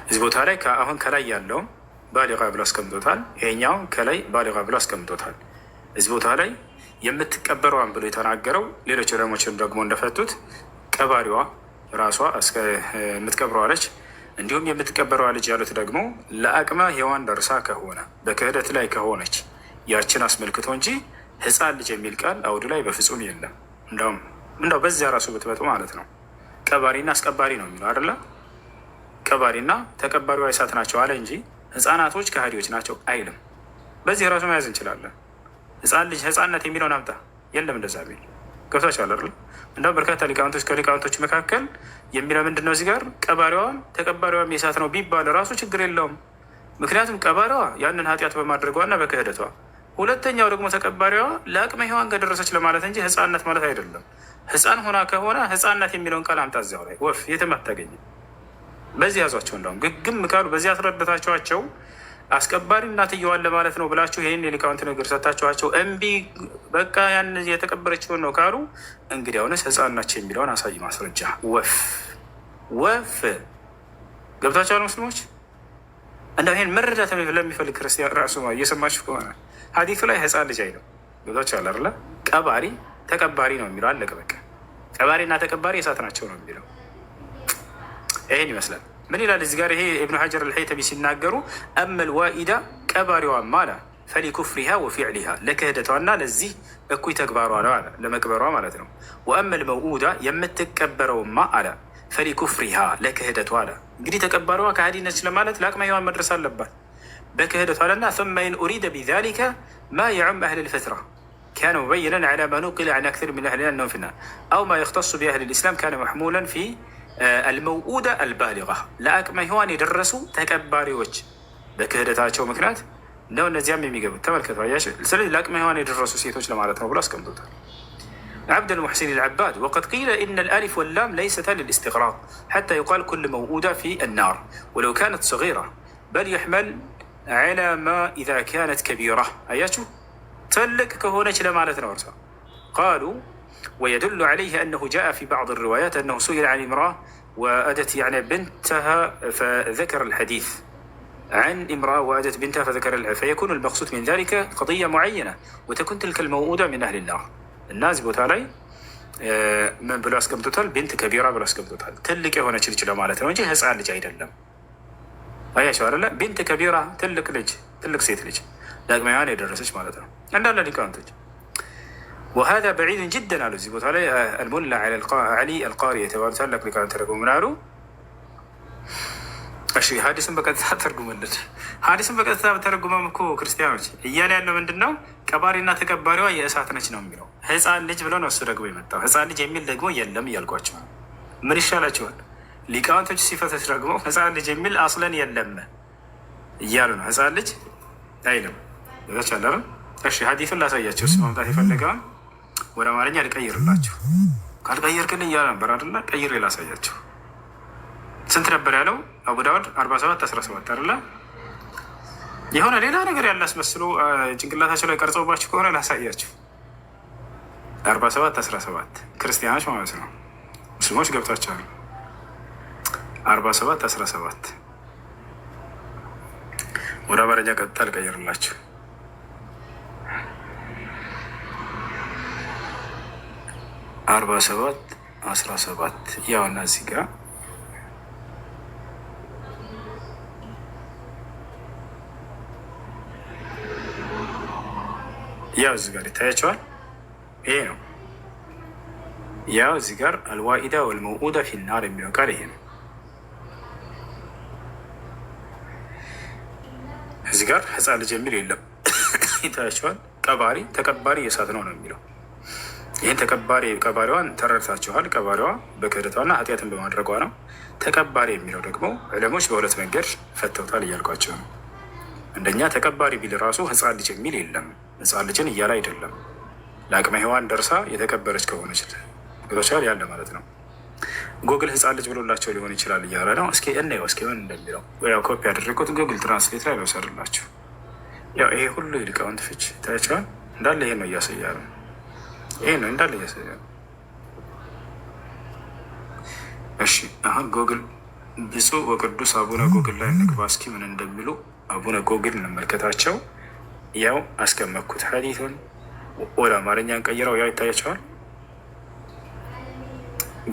እዚህ ቦታ ላይ አሁን ከላይ ያለውም ባሊጋ ብሎ አስቀምጦታል። ይሄኛውም ከላይ ባሊጋ ብሎ አስቀምጦታል። እዚህ ቦታ ላይ የምትቀበረዋን ብሎ የተናገረው ሌሎች ዑለሞችም ደግሞ እንደፈቱት ቀባሪዋ ራሷ የምትቀብረዋለች እንዲሁም የምትቀበረዋ ልጅ ያሉት ደግሞ ለአቅመ ሔዋን ደርሳ ከሆነ በክህደት ላይ ከሆነች ያችን አስመልክቶ እንጂ ህፃን ልጅ የሚል ቃል አውዱ ላይ በፍጹም የለም። እንደው በዚያ ራሱ ብትመጡ ማለት ነው ቀባሪና አስቀባሪ ነው የሚለው አይደለ? ቀባሪና ተቀባሪዋ እሳት ናቸው አለ እንጂ ህፃናቶች ከሃዲዎች ናቸው አይልም። በዚህ ራሱ መያዝ እንችላለን። ህፃን ልጅ ህፃንነት የሚለውን አምጣ የለም እንደዛ ቢል ገብታችኋል አይደል? እንደው በርካታ ሊቃውንቶች ከሊቃውንቶች መካከል የሚለው ምንድን ነው እዚህ ጋር ቀባሪዋም ተቀባሪዋም የእሳት ነው ቢባል ራሱ ችግር የለውም። ምክንያቱም ቀባሪዋ ያንን ኃጢአት በማድረጓና በክህደቷ፣ ሁለተኛው ደግሞ ተቀባሪዋ ለአቅመ ሔዋን ከደረሰች ለማለት እንጂ ህፃንነት ማለት አይደለም። ህፃን ሆና ከሆነ ህፃንነት የሚለውን ቃል አምጣ እዚያው ላይ ወፍ የትም አታገኝም። በዚህ ያዟቸው። እንደውም ግግም ካሉ በዚህ አስረድታችኋቸው አስቀባሪ እናትየዋን ለማለት ነው ብላችሁ ይህን የሊቃውንት ነገር ሰታችኋቸው እምቢ በቃ ያን የተቀበረችውን ነው ካሉ እንግዲያውንስ ህፃን ናቸው የሚለውን አሳይ ማስረጃ። ወፍ ገብታችኋል ሙስሊሞች? እንደው ይህን መረዳት ለሚፈልግ ክርስቲያን ራሱ እየሰማችሁ ከሆነ ሀዲቱ ላይ ህፃን ልጅ አይለው። ገብታችኋል አይደለ? ቀባሪ ተቀባሪ ነው የሚለው አለቀ በቃ። ቀባሪና ተቀባሪ እሳት ናቸው ነው የሚለው። ይህን ይመስላል። ምን ይላል እዚህ ጋር? ይሄ ኢብኑ ሐጀር አልሐይተሚ ሲናገሩ አመል ዋኢዳ ቀባሪዋ ማላ ፈሊኩፍሪሃ ወፊዕሊሃ ለክህደቷና ለዚህ እኩይ ተግባሯ ነው አለ፣ ለመቅበሯ ማለት ነው። ወአመል መውኡዳ የምትቀበረውማ አለ ፈሊኩፍሪሃ ለክህደቷ አለ። እንግዲህ ተቀባሪዋ ከሃዲ ነች ለማለት ለአቅመ ሔዋን መድረስ አለባት በክህደቷ አለና ثم إن أريد بذلك ما يعم أهل الفترة كان مبينا على ما نقل عن أكثر من أهلنا أنهم في النار أو ما يختص بأهل الإسلام كان محمولا في الموؤودة البالغة ለአቅመ ሔዋን የደረሱ ተቀባሪዎች በክህደታቸው ምክንያት ነው እነዚያም የሚገቡት። ተመልከቱ አያሽ። ስለዚህ ለአቅመ ሔዋን የደረሱ ሴቶች ለማለት ነው ብሎ አስቀምጦታል። عبد المحسن العباد وقد قيل إن الألف واللام ليستا للاستغراق حتى يقال كل موؤودة في النار ولو كانت صغيرة بل يحمل على ما إذا كانت كبيرة أياتو تلك كهونة لمالت نورسا. قالوا ويدل عليه أنه جاء في بعض الروايات أنه سئل عن امرأة وأدت يعني بنتها فذكر الحديث عن امرأة وأدت بنتها فذكر فيكون المقصود من ذلك قضية معينة وتكون تلك الموؤودة من أهل النار. الناس بوتالي من بلاس كبتوتال بنت كبيرة بلاس كبتوتال تلك هنا تشيل مالتنا وجه هسأل لج عيد اللهم أي شو لا بنت كبيرة تلك لج تلك سيت لج لكن ما يعني درسش مالتنا عندنا اللي كانت. وهذا بعيد جدا على زي بوتالي الملا علي القاري تبارك لك اللي كانت ترقم منارو أشي حادث بقت ترقم منه حادث بقت ترقم مكو كريستيانوش يالي أنه من دنو ቀባሪና ተቀባሪዋ የእሳት ነች ነው የሚለው። ህፃን ልጅ ብለው ነው እሱ ደግሞ የመጣው። ህፃን ልጅ የሚል ደግሞ የለም እያልኳቸው ምን ይሻላቸዋል? ሊቃውንቶች ሲፈተሽ ደግሞ ህፃን ልጅ የሚል አስለን የለም እያሉ ነው። ህፃን ልጅ አይልም ይቻላል። እሺ ሀዲሱን ላሳያቸው። እሱ ማምጣት የፈለገውን ወደ አማርኛ ልቀይርላችሁ። ካልቀየርክልኝ እያለ ነበር አይደለ? ቀይሬ ላሳያቸው። ስንት ነበር ያለው? አቡ ዳውድ 47:17 አይደለ? የሆነ ሌላ ነገር ያላስመስሉ ጭንቅላታቸው ላይ ቀርጸውባችሁ ከሆነ ላሳያችሁ። 47:17 ክርስቲያኖች ማለት ነው። ሙስሊሞች ገብቷቸዋል። 47:17 ወደ አማርኛ ቀጥታ ልቀይርላችሁ። 47:17 ያው እና እዚህ ጋር ያው እዚህ ጋር ይታያቸዋል። ይሄ ነው ያው እዚህ ጋር አልዋኢዳ ወልመውኡዳ ፊናር የሚለው ቃል ይሄ ነው። እዚህ ጋር ህፃን ልጅ የሚል የለም። ይታያቸዋል። ቀባሪ ተቀባሪ የእሳት ነው ነው የሚለው። ይህን ተቀባሪ ቀባሪዋን ተረድታችኋል። ቀባሪዋ በክህደቷና ኃጢአትን በማድረጓ ነው። ተቀባሪ የሚለው ደግሞ ዕለሞች በሁለት መንገድ ፈተውታል እያልኳቸው ነው። አንደኛ ተቀባሪ ቢል ራሱ ህፃን ልጅ የሚል የለም። ህፃን ልጅን እያለ አይደለም። ለአቅመ ሔዋን ደርሳ የተቀበረች ከሆነች ግቶቻል ያለ ማለት ነው። ጉግል ህፃን ልጅ ብሎላቸው ሊሆን ይችላል እያለ ነው። እስኪ እናየው እስኪ ምን እንደሚለው። ያው ኮፒ ያደረግኩት ጉግል ትራንስሌት ላይ ልውሰድላችሁ። ያው ይሄ ሁሉ የሊቃውንት ፍች ታያቸዋል። እንዳለ ይሄ ነው እያሳያል። ይሄ ነው እንዳለ እያሳያል። እሺ አሁን ጉግል ብፁዕ ወቅዱስ አቡነ ጎግል ላይ እንግባ እስኪ ምን እንደሚሉ አቡነ ጎግል እንመልከታቸው። ያው አስቀመጥኩት ሐዲቱን ወደ አማርኛ እንቀይረው። ያው ይታያቸዋል።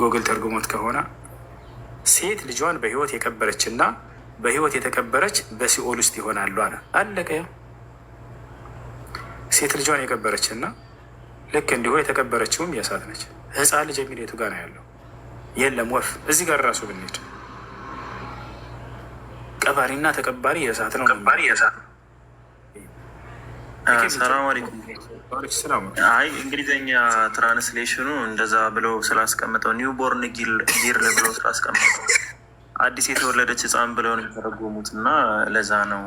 ጎግል ተርጉሞት ከሆነ ሴት ልጇን በህይወት የቀበረችና በህይወት የተቀበረች በሲኦል ውስጥ ይሆናሉ አለ። አለቀ። ያው ሴት ልጇን የቀበረችና ልክ እንዲሁ የተቀበረችውም የእሳት ነች። ህፃን ልጅ የሚል የቱ ጋር ነው ያለው? የለም። ወፍ እዚህ ጋር ራሱ ብንሄድ ቀባሪና ተቀባሪ የእሳት ነው። ሰላም አለይኩም። አይ እንግሊዝኛ ትራንስሌሽኑ እንደዛ ብለው ስላስቀምጠው ኒውቦርን ጊርል ብለው ስላስቀምጠው አዲስ የተወለደች ህፃን ብለው ነው የተረጎሙት እና ለዛ ነው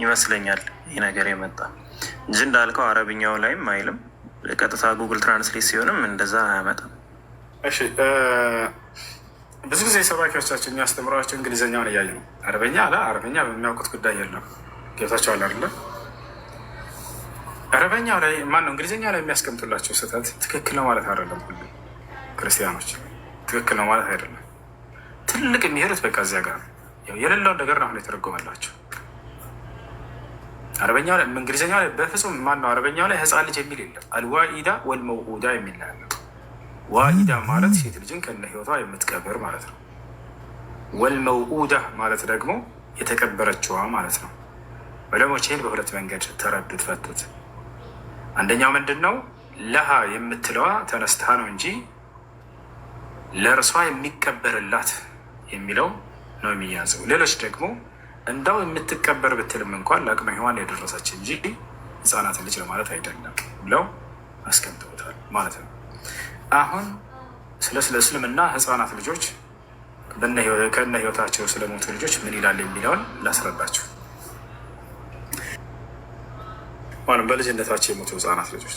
ይመስለኛል ይህ ነገር የመጣ እንጂ እንዳልከው አረብኛው ላይም አይልም። ቀጥታ ጉግል ትራንስሌት ሲሆንም እንደዛ አያመጣም። እሺ ብዙ ጊዜ ሰባኪዎቻችን የሚያስተምሯቸው እንግሊዝኛውን እያዩ ነው። አረበኛ አረበኛ በሚያውቁት ጉዳይ የለም። ገብታችኋል አይደለ? አረበኛው ላይ ማነው እንግሊዝኛ ላይ የሚያስቀምጡላቸው ስህተት ትክክል ነው ማለት አይደለም። ሁሉ ክርስቲያኖች ትክክል ነው ማለት አይደለም። ትልቅ የሚሄዱት በቃ እዚያ ጋር የሌለውን ነገር ነው አሁን የተረጎመላቸው። አረበኛው ላይ እንግሊዝኛው ላይ በፍጹም ማነው አረበኛው ላይ ህፃን ልጅ የሚል የለም። አልዋኢዳ ወልመውኡዳ የሚል ያለ። ዋኢዳ ማለት ሴት ልጅን ከነ ህይወቷ የምትቀብር ማለት ነው። ወልመውኡዳ ማለት ደግሞ የተቀበረችዋ ማለት ነው። ወለሞች ይህን በሁለት መንገድ ተረዱት፣ ፈቱት። አንደኛው ምንድን ነው? ለሃ የምትለዋ ተነስታ ነው እንጂ ለእርሷ የሚቀበርላት የሚለው ነው የሚያዘው። ሌሎች ደግሞ እንዳው የምትቀበር ብትልም እንኳን ለአቅመ ሔዋን የደረሰች እንጂ ህፃናት ልጅ ለማለት አይደለም ብለው አስቀምጠውታል ማለት ነው። አሁን ስለ እስልምና ህፃናት ልጆች ከነ ህይወታቸው ስለሞቱ ልጆች ምን ይላል የሚለውን ላስረዳቸው። ማንም በልጅነታቸው የሞቱ ህፃናት ልጆች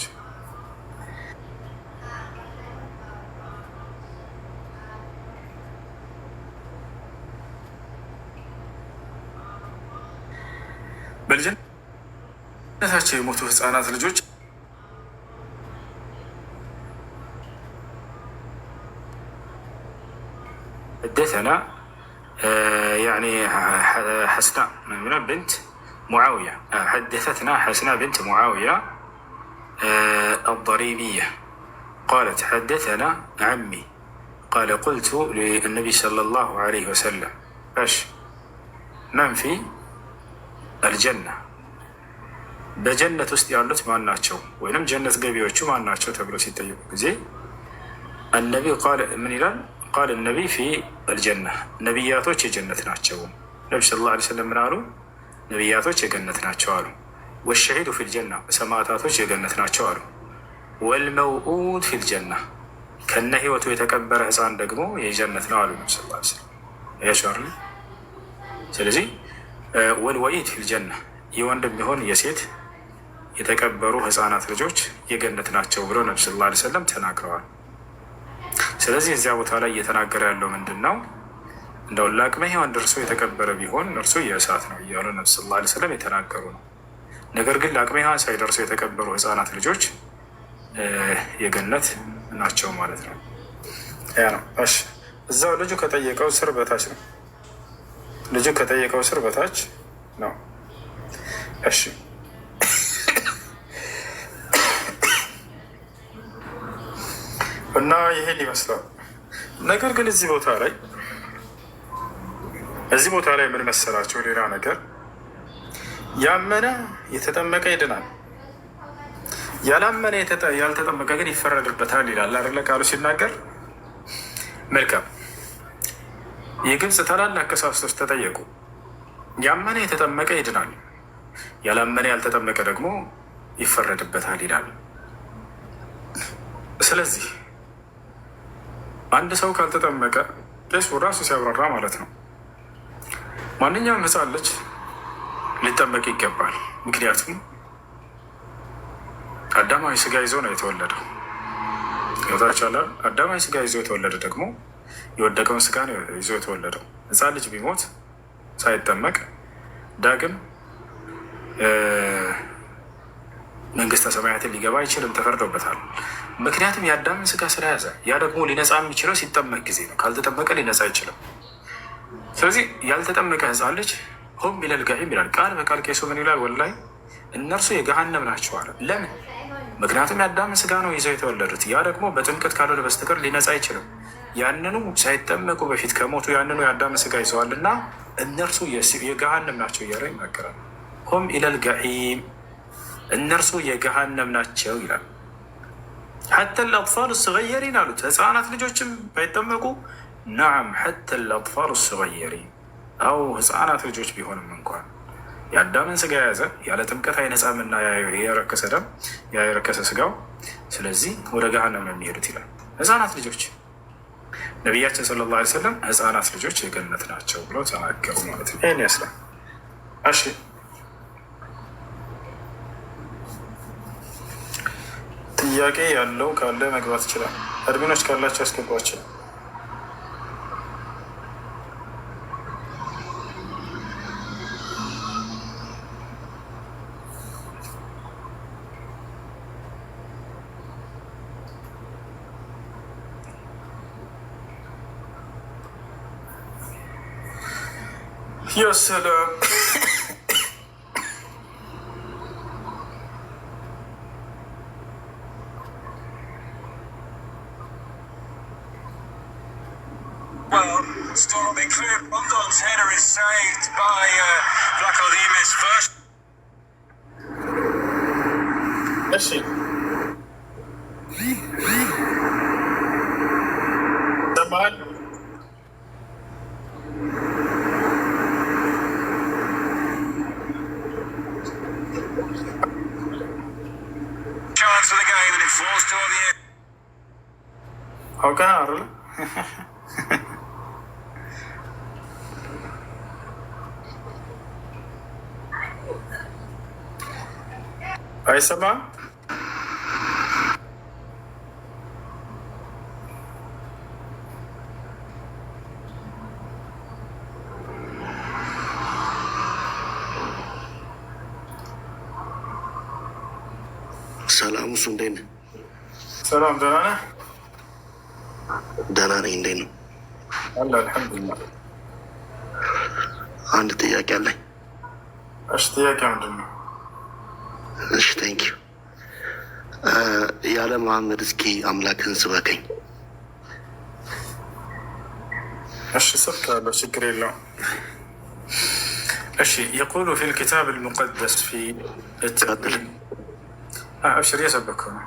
በልጅነታቸው የሞቱ ህፃናት ልጆች حدثنا يعني حسناء بنت معاوية حدثتنا حسناء بنت معاوية الضريبية قالت حدثنا عمي قال قلت للنبي صلى الله عليه وسلم ايش من في الجنة በጀነት ውስጥ ያሉት ማን ናቸው? ወይንም ጀነት ገቢዎቹ ማን ናቸው ተብሎ ሲጠየቁ ጊዜ النبي قال ምን ይላል? ቃል ነቢ ፊ አልጀና ነቢያቶች የጀነት ናቸው። ነቢ ስ ላ ስለም ምን አሉ? ነቢያቶች የገነት ናቸው አሉ። ወሸሂዱ ፊልጀና ሰማዕታቶች የገነት ናቸው አሉ። ወልመውኡድ ፊልጀና ከነ ህይወቱ የተቀበረ ህፃን ደግሞ የጀነት ነው አሉ ነቢ ስ ላ ስለም ያሸዋር። ስለዚህ ወልወኢድ ፊልጀና የወንድም ቢሆን የሴት የተቀበሩ ህፃናት ልጆች የገነት ናቸው ብሎ ነቢ ስ ላ ስለም ተናግረዋል። ስለዚህ እዚያ ቦታ ላይ እየተናገረ ያለው ምንድን ነው? እንደው ለአቅመ ሔዋን ደርሶ የተቀበረ ቢሆን እርሱ የእሳት ነው እያሉ ነብዩ ሰለላሁ ዐለይሂ ወሰለም የተናገሩ ነው። ነገር ግን ለአቅመ ሔዋን ሳይደርሱ የተቀበሩ ህፃናት ልጆች የገነት ናቸው ማለት ነው። ያ ነው። እሺ እዛው ልጁ ከጠየቀው ስር በታች ነው። ልጁ ከጠየቀው ስር በታች ነው። እሺ እና ይሄን ይመስላል። ነገር ግን እዚህ ቦታ ላይ ምን መሰላቸው? ሌላ ነገር ያመነ የተጠመቀ ይድናል፣ ያላመነ ያልተጠመቀ ግን ይፈረድበታል ይላል አይደለ? ቃሉ ሲናገር መልካም። የግብፅ ታላላቅ ቀሳውስቶች ተጠየቁ። ያመነ የተጠመቀ ይድናል፣ ያላመነ ያልተጠመቀ ደግሞ ይፈረድበታል ይላል። ስለዚህ አንድ ሰው ካልተጠመቀ ቄሱ ራሱ ሲያብራራ ማለት ነው ማንኛውም ህፃን ልጅ ሊጠመቅ ይገባል። ምክንያቱም አዳማዊ ስጋ ይዞ ነው የተወለደው። ይወታቻለ አዳማዊ ስጋ ይዞ የተወለደ ደግሞ የወደቀውን ስጋ ነው ይዞ የተወለደው። ህፃን ልጅ ቢሞት ሳይጠመቅ ዳግም መንግስተ ሰማያትን ሊገባ አይችልም፣ ተፈርዶበታል። ምክንያቱም የአዳምን ስጋ ስለያዘ። ያ ደግሞ ሊነጻ የሚችለው ሲጠመቅ ጊዜ ነው። ካልተጠመቀ ሊነጻ አይችልም። ስለዚህ ያልተጠመቀ ህፃን ልጅ ሁም ኢለል ገዒም ይላል ቃል በቃል ቄሱ ምን ይላል? ወላሂ እነርሱ የገሃነም ናቸው አለ። ለምን? ምክንያቱም የአዳምን ስጋ ነው ይዘው የተወለዱት። ያ ደግሞ በጥምቀት ካልሆነ በስተቀር ሊነጻ አይችልም። ያንኑ ሳይጠመቁ በፊት ከሞቱ ያንኑ የአዳምን ስጋ ይዘዋል እና እነርሱ የገሃነም ናቸው እያለ ይናገራል። ሁም ኢለል ገዒም እነርሱ የገሃነም ናቸው ይላል። ሐተ ልአጥፋል ስገየሪን አሉት። ህፃናት ልጆችም ባይጠመቁ ናም ሐተ ልአጥፋል ስገየሪን አው ህፃናት ልጆች ቢሆንም እንኳን የአዳምን ስጋ የያዘ ያለ ጥምቀት አይነጻምና የረከሰ ደም የረከሰ ስጋው፣ ስለዚህ ወደ ገሃነም ነው የሚሄዱት ይላል። ህፃናት ልጆች ነቢያችን ሰለላሁ ዐለይሂ ወሰለም ህፃናት ልጆች የገነት ናቸው ብለው ተናገሩ ማለት ነው። ይህን ያስላል። እሺ ጥያቄ ያለው ካለ መግባት ይችላል። አድሚኖች ካላቸው ያስገቧቸው። يا سلام. Well, storming clear. Rondon's header is saved by Vlaco Dimes first. ماشي. طبعا Chance of the game and it falls toward the end. اوكي عرل اي سبعة ሰላም እሱ እንዴት ነህ? ሰላም ደህና ነህ? ደህና ነኝ። እንዴት ነው? አለ አልሐምዱሊላህ። አንድ ጥያቄ አለኝ። እሺ ጥያቄ ምንድን ነው? እሺ ቴንኪዩ። ያለ መሐመድ እስኪ አምላክህን ስበከኝ። እሺ ሰብካለሁ፣ ችግር የለውም። እሺ يقول في الكتاب المقدس في أبشر يسبكنا.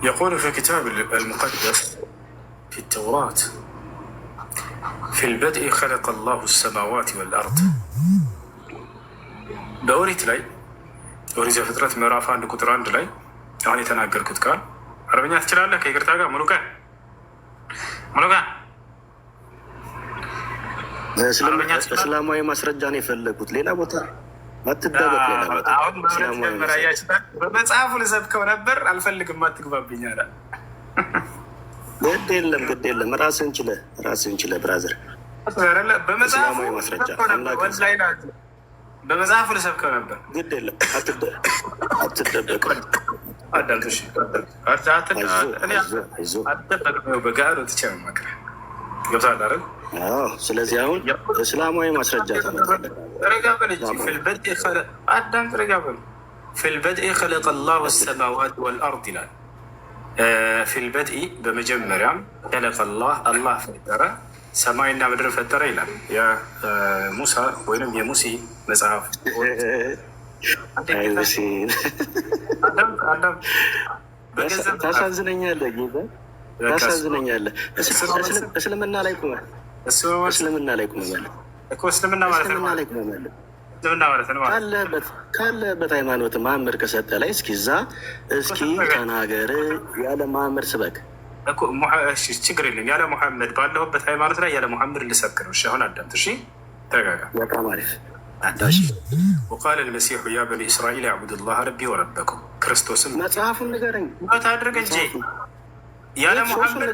يقول في الكتاب المقدس في التوراة في البدء خلق الله السماوات والأرض. بأوريت لي أوريت فترة مراف عند كتران لي يعني تناقر كتكال عربية تشلال لك يقرتاقا ملوكا እስላማዊ ማስረጃ ነው የፈለጉት። ሌላ ቦታ አትደበቅ። ሌላ ቦታ በመጽሐፉ ልሰብከው ነበር አልፈልግም፣ አትግባብኝ አለ። ግድ የለም ግድ የለም፣ ራስን ችለህ ብራዘር። እስላማዊ ማስረጃ በመጽሐፉ ልሰብከው ነበር። ግድ የለም አትደበቅ። በጋር ወጥቼ ነው መክረ ገብቶሃል አይደል? ስለዚህ አሁን እስላማዊ ማስረጃ ፊልበድኢ ኸለቀ ላሁ ሰማዋት ወልአርድ ይላል። ፊልበድኢ በመጀመሪያም ኸለቀ ላህ አላህ ፈጠረ፣ ሰማይና ምድር ፈጠረ ይላል የሙሳ ወይም የሙሴ መጽሐፍ። ታሳዝነኛለህ ጌታ ታሳዝነኛለህ። እስልምና ላይ ቁመ እስልምና ላይ ቁመ ካለበት ሃይማኖት መሐመድ ከሰጠ ላይ እስኪ እዛ እስኪ ተናገር። ያለ መሐመድ ስበክ እኮ ችግር የለም። ያለ ሙሐመድ ባለሁበት ሃይማኖት ላይ ያለ ሙሐመድ ልሰብክ ነው። እሺ አሁን አዳምጥ። እሺ ተረጋጋ። በጣም አሪፍ። ወቃለ ልመሲሑ ያ በኒ እስራኤል ያዕቡዱ ላህ ረቢ ወረበኩም። ክርስቶስም መጽሐፉን ንገረኝ አድርግ እንጂ ያለ ሙሐመድ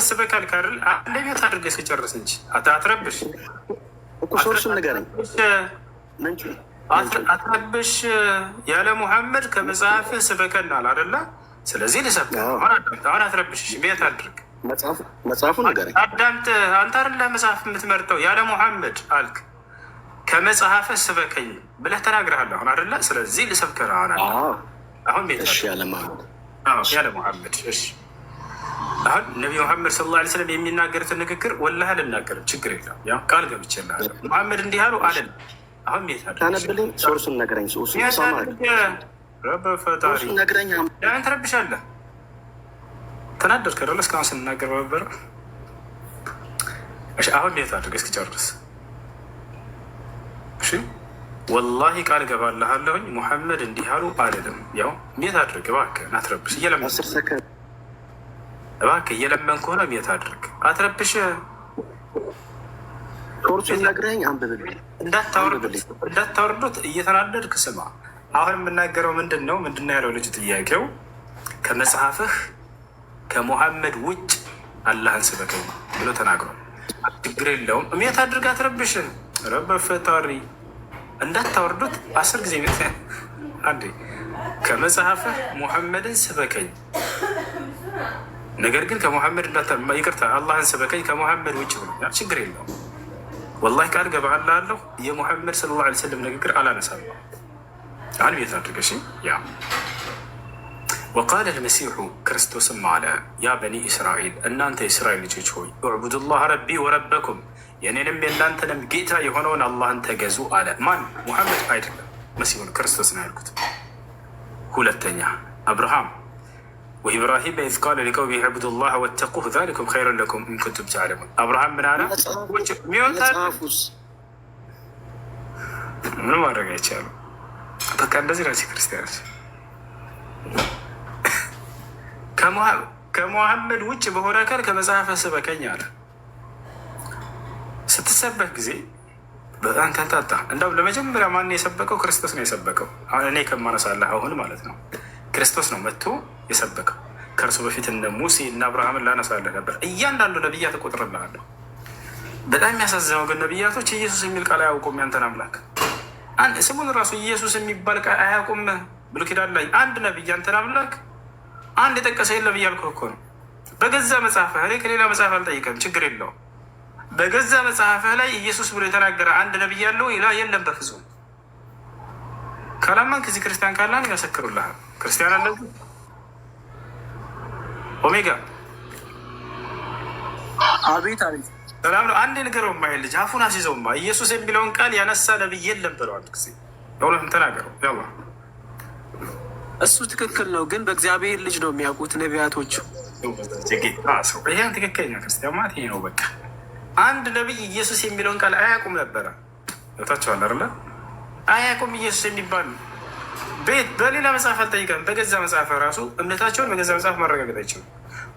ስበክ አልካርል አንደኛት አድርገህ ሲጨርስ እንጂ አትረብሽ እኮ። ሶርሱን ንገረኝ። አትረብሽ። ያለ ሙሐመድ ከመጽሐፍህ ስበከናል አደለ? ስለዚህ ልሰብክ አሁን አትረብሽ። ቤት አድርግ መጽሐፉን ንገረኝ። አዳምጥ። አንተ አይደለህ መጽሐፍ የምትመርጠው ያለ ሙሐመድ አልክ። ከመጽሐፈ ስበከኝ ብለህ ተናግረሃል አሁን አይደለ? ስለዚህ ልሰብክህ ነው አሁን ቤት ያለ ሙሐመድ ያለ ሙሐመድ። እሺ አሁን ነቢ ሙሐመድ ሰለላሁ ዐለይሂ ወሰለም የሚናገሩትን ንግግር ወላሂ አልናገርም፣ ችግር የለም። ያው ቃል ገብቼልሃለሁ። ሙሐመድ እንዲህ አሉ አለን። አሁን ቤት ታነብልኝ፣ ሶርሱን ነግረኝ። ሶርሱን ሰማል። ረበ ፈጣሪ ነግረኝ። ለምን ትረብሻለህ? ተናደድክ አይደለ? እስካሁን ስንናገር ነበር። እሺ አሁን ቤት አድርግ እስኪጨርስ። እሺ ወላሂ ቃል ገባልሃለሁኝ ሙሐመድ እንዲህ አሉ አልልም። ያው ቤት አድርግ እባክህ፣ አትረብሽ። እባክህ እየለመንኩ ሆነ። ቤት አድርግ፣ አትረብሽ። ሶርሱን ነግረኝ፣ አንብብልኝ። እንዳታወርዱት እየተናደድክ ስማ። አሁን የምናገረው ምንድን ነው ያለው ልጁ? ጥያቄው ከመጽሐፍህ ከሙሐመድ ውጭ አላህን ስበከኝ ብሎ ተናግሯል። ችግር የለውም። ቤት አድርግ፣ አትረብሽ። ረበ ፈጣሪ እንዳታወርዱት 10 ጊዜ አንዴ ከመጽሐፍህ ሙሐመድን ስበከኝ፣ ነገር ግን ከሙሐመድ ይቅርታ አላህን ስበከኝ ከሙሐመድ ውጭ ብሎኛል። ችግር የለውም። ወላሂ ቃል ገባልሃለሁ የሙሐመድ ሰለላሁ ዐለይሂ ወሰለም ንግግር አላነሳም። አሁን ቤት አድርገሽ ያ ወቃለ ልመሲሑ ክርስቶስም አለ ያ በኒ እስራኤል እናንተ የእስራኤል ልጆች ሆይ እዕቡዱላህ ረቢ ወረበኩም የኔንም የእናንተንም ጌታ የሆነውን አላህን ተገዙ አለ። ማን? ሙሐመድ አይደለም፣ መሲሁን ክርስቶስ ነው ያልኩት። ሁለተኛ አብርሃም ወኢብራሂም ኢዝ ቃለ ሊቀውሚሂ እዕቡዱላህ ወተቁህ ዛሊኩም ኸይሩን ለኩም ኢን ኩንቱም ተዕለሙን። አብርሃም ምን አለ? ምን ማድረግ አይቻልም። በቃ እንደዚህ ናቸው ክርስቲያኖች። ከሙሐመድ ውጭ በሆነ አካል ከመጽሐፈ ስበከኝ አለ። ስትሰበክ ጊዜ በጣም ተንታታ። እንደውም ለመጀመሪያ ማን የሰበከው? ክርስቶስ ነው የሰበከው። አሁን እኔ ከማነሳለህ አሁን ማለት ነው ክርስቶስ ነው መጥቶ የሰበከው። ከእርሱ በፊት እነ ሙሴ እና አብርሃምን ላነሳለህ ነበር። እያንዳንዱ ነቢያት እቆጥርልሃለሁ። በጣም የሚያሳዝነው ግን ነቢያቶች ኢየሱስ የሚል ቃል አያውቁም። ያንተን አምላክ ስሙን ራሱ ኢየሱስ የሚባል ቃል አያውቁም። ብሉይ ኪዳን ላይ አንድ ነቢይ ያንተን አምላክ አንድ የጠቀሰ የለም እያልኩህ እኮ ነው። በገዛ መጽሐፍህ ላይ ከሌላ መጽሐፍ አልጠይቀም፣ ችግር የለውም። በገዛ መጽሐፍህ ላይ ኢየሱስ ብሎ የተናገረ አንድ ነቢይ ያለው ላ የለም በፍጹም። ካላማን ከዚህ ክርስቲያን ካላን ያሰክሩልሃል። ክርስቲያን አለ ኦሜጋ አቤት አቤት ሰላም ነው። አንድ ንገረው ማይል ልጅ አፉን አስይዘውማ ኢየሱስ የሚለውን ቃል ያነሳ ነቢይ የለም ብለዋል። ጊዜ ለሁለትም ተናገረው ያዋ እሱ ትክክል ነው፣ ግን በእግዚአብሔር ልጅ ነው የሚያውቁት ነቢያቶቹ። ይሄን ትክክለኛ ክርስቲያን ማለት ይሄ ነው። በቃ አንድ ነቢይ ኢየሱስ የሚለውን ቃል አያውቁም ነበረ። ታቸዋል አይደለ? አያውቁም ኢየሱስ የሚባል ቤት በሌላ መጽሐፍ አልጠይቀም። በገዛ መጽሐፍ ራሱ እምነታቸውን በገዛ መጽሐፍ ማረጋገጥ አይችልም።